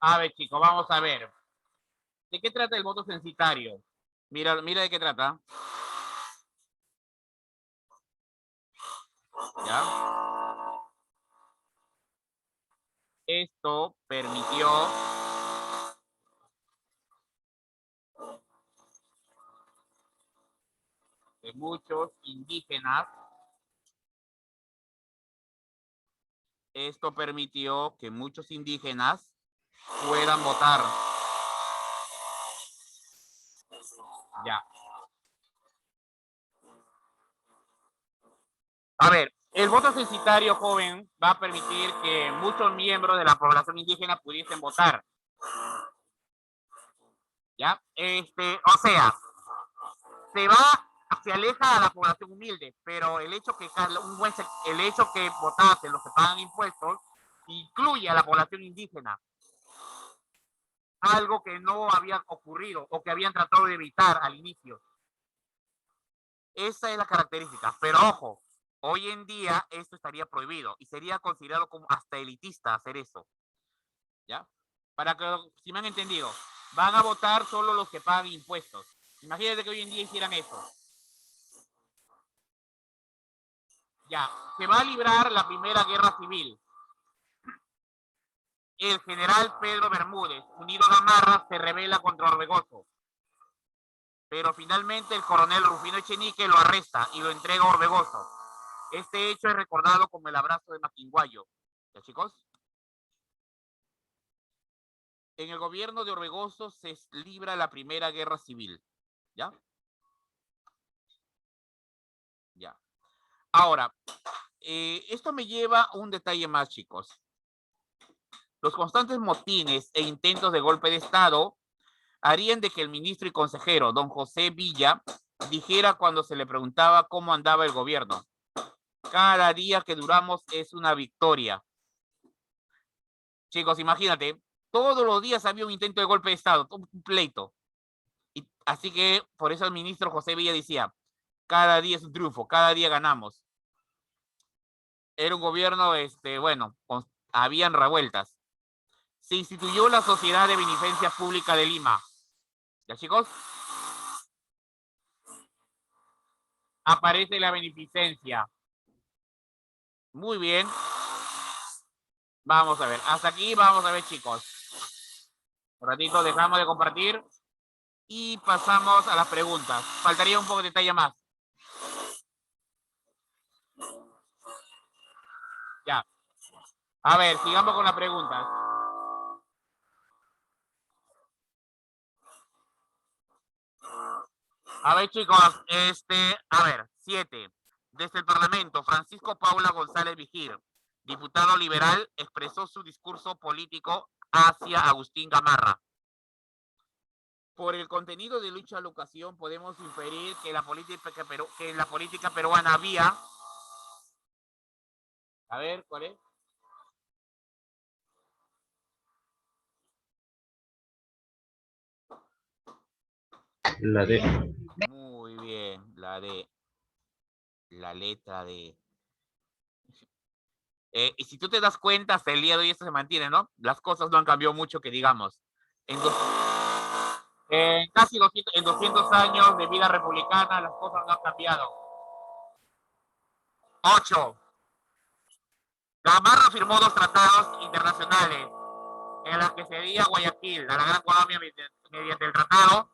A ver, chicos, vamos a ver. ¿De qué trata el voto censitario? Mira de qué trata. ¿Ya? Esto permitió que muchos indígenas, puedan votar. Ya. A ver, el voto censitario, joven, va a permitir que muchos miembros de la población indígena pudiesen votar. ¿Ya? O sea, se aleja a la población humilde, pero el hecho que votasen los que pagan impuestos incluye a la población indígena. Algo que no había ocurrido o que habían tratado de evitar al inicio. Esa es la característica, pero ojo, hoy en día esto estaría prohibido y sería considerado como hasta elitista hacer eso. ¿Ya? Para que, si me han entendido, van a votar solo los que pagan impuestos. Imagínate que hoy en día hicieran eso. Ya, se va a librar la Primera Guerra Civil. El general Pedro Bermúdez, unido a Gamarra, se rebela contra Orbegoso. Pero finalmente el coronel Rufino Echenique lo arresta y lo entrega a Orbegoso. Este hecho es recordado como el abrazo de Maquinguayo. ¿Ya, chicos? En el gobierno de Orbegoso se libra la Primera Guerra Civil. ¿Ya? Ya. Ahora, esto me lleva a un detalle más, chicos. Los constantes motines e intentos de golpe de Estado harían de que el ministro y consejero, don José Villa, dijera cuando se le preguntaba cómo andaba el gobierno: cada día que duramos es una victoria. Chicos, imagínate, todos los días había un intento de golpe de Estado, un pleito. Y, así que por eso el ministro José Villa decía, cada día es un triunfo, cada día ganamos. Era un gobierno, bueno, habían revueltas. Se instituyó la Sociedad de Beneficencia Pública de Lima. ¿Ya, chicos? Aparece la beneficencia. Muy bien. Vamos a ver. Hasta aquí vamos a ver, chicos. Un ratito dejamos de compartir y pasamos a las preguntas. Faltaría un poco de detalle más. Ya. A ver, sigamos con las preguntas. A ver, chicos, a ver, 7. Desde el Parlamento, Francisco Paula González Vigil, diputado liberal, expresó su discurso político hacia Agustín Gamarra. Por el contenido de lucha a la ocasión, podemos inferir que en la política peruana había... A ver, ¿cuál es? La D. Muy bien, la D. La letra D. Y si tú te das cuenta, hasta el día de hoy esto se mantiene, ¿no? Las cosas no han cambiado mucho, que digamos. En casi 200 años de vida republicana, las cosas no han cambiado. 8. Gamarra firmó 2 tratados internacionales en los que cedía Guayaquil a la Gran Colombia mediante el tratado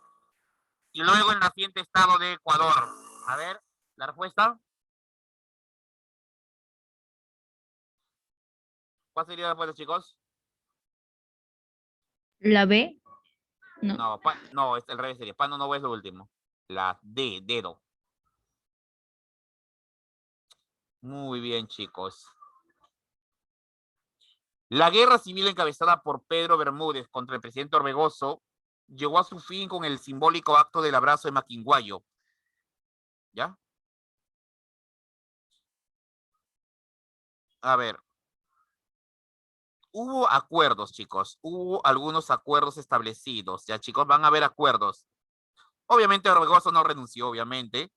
y luego el naciente estado de Ecuador. A ver, la respuesta. ¿Cuál sería la respuesta, chicos? La B. No. No, es el revés sería. Pano no es lo último. La D, dedo. Muy bien, chicos. La guerra civil encabezada por Pedro Bermúdez contra el presidente Orbegoso llegó a su fin con el simbólico acto del abrazo de Maquinguayo. ¿Ya? A ver. Hubo acuerdos, chicos. Hubo algunos acuerdos establecidos. Ya, chicos, van a haber acuerdos. Obviamente Orbegoso no renunció, obviamente.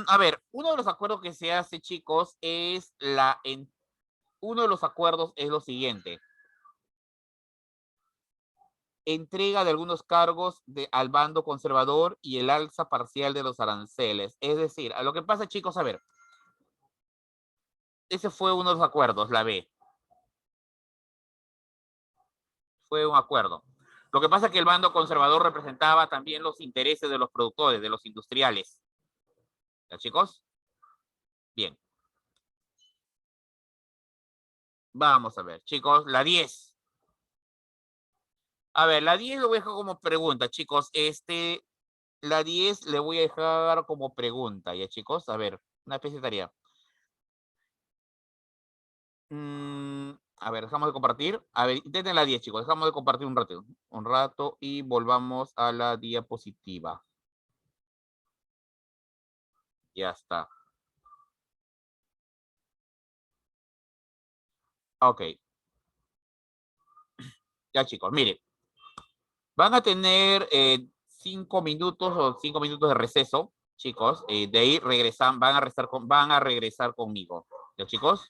A ver, uno de los acuerdos que se hace, chicos, es uno de los acuerdos es lo siguiente. Entrega de algunos cargos al bando conservador y el alza parcial de los aranceles. Es decir, a lo que pasa, chicos, a ver. Ese fue uno de los acuerdos, la B. Fue un acuerdo. Lo que pasa es que el bando conservador representaba también los intereses de los productores, de los industriales. ¿Ya, chicos? Bien. Vamos a ver, chicos, la 10. A ver, la 10 lo voy a dejar como pregunta, chicos. La 10 le voy a dejar como pregunta, ¿ya, chicos? A ver, una especie de tarea. A ver, dejamos de compartir. A ver, intenten la 10, chicos. Dejamos de compartir un rato y volvamos a la diapositiva. Ya está. Ok. Ya, chicos, miren. Van a tener 5 minutos o 5 minutos de receso, chicos. De ahí van a regresar conmigo. ¿Ya, chicos?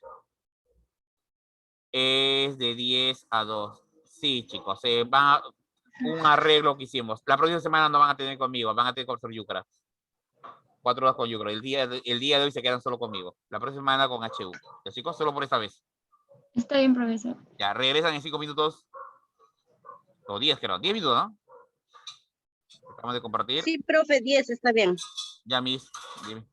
Es de 10 a 2. Sí, chicos. Un arreglo que hicimos. La próxima semana no van a tener conmigo. Van a tener con el profesor Yucra. 4 horas con Yucra. El día de hoy se quedan solo conmigo. La próxima semana con HU. ¿Ya, chicos? Solo por esta vez. Está bien, profesor. Ya, regresan en 5 minutos. O 10, creo. 10 minutos, ¿no? Acabamos de compartir. Sí, profe, 10 está bien. Ya, Miss. Dime.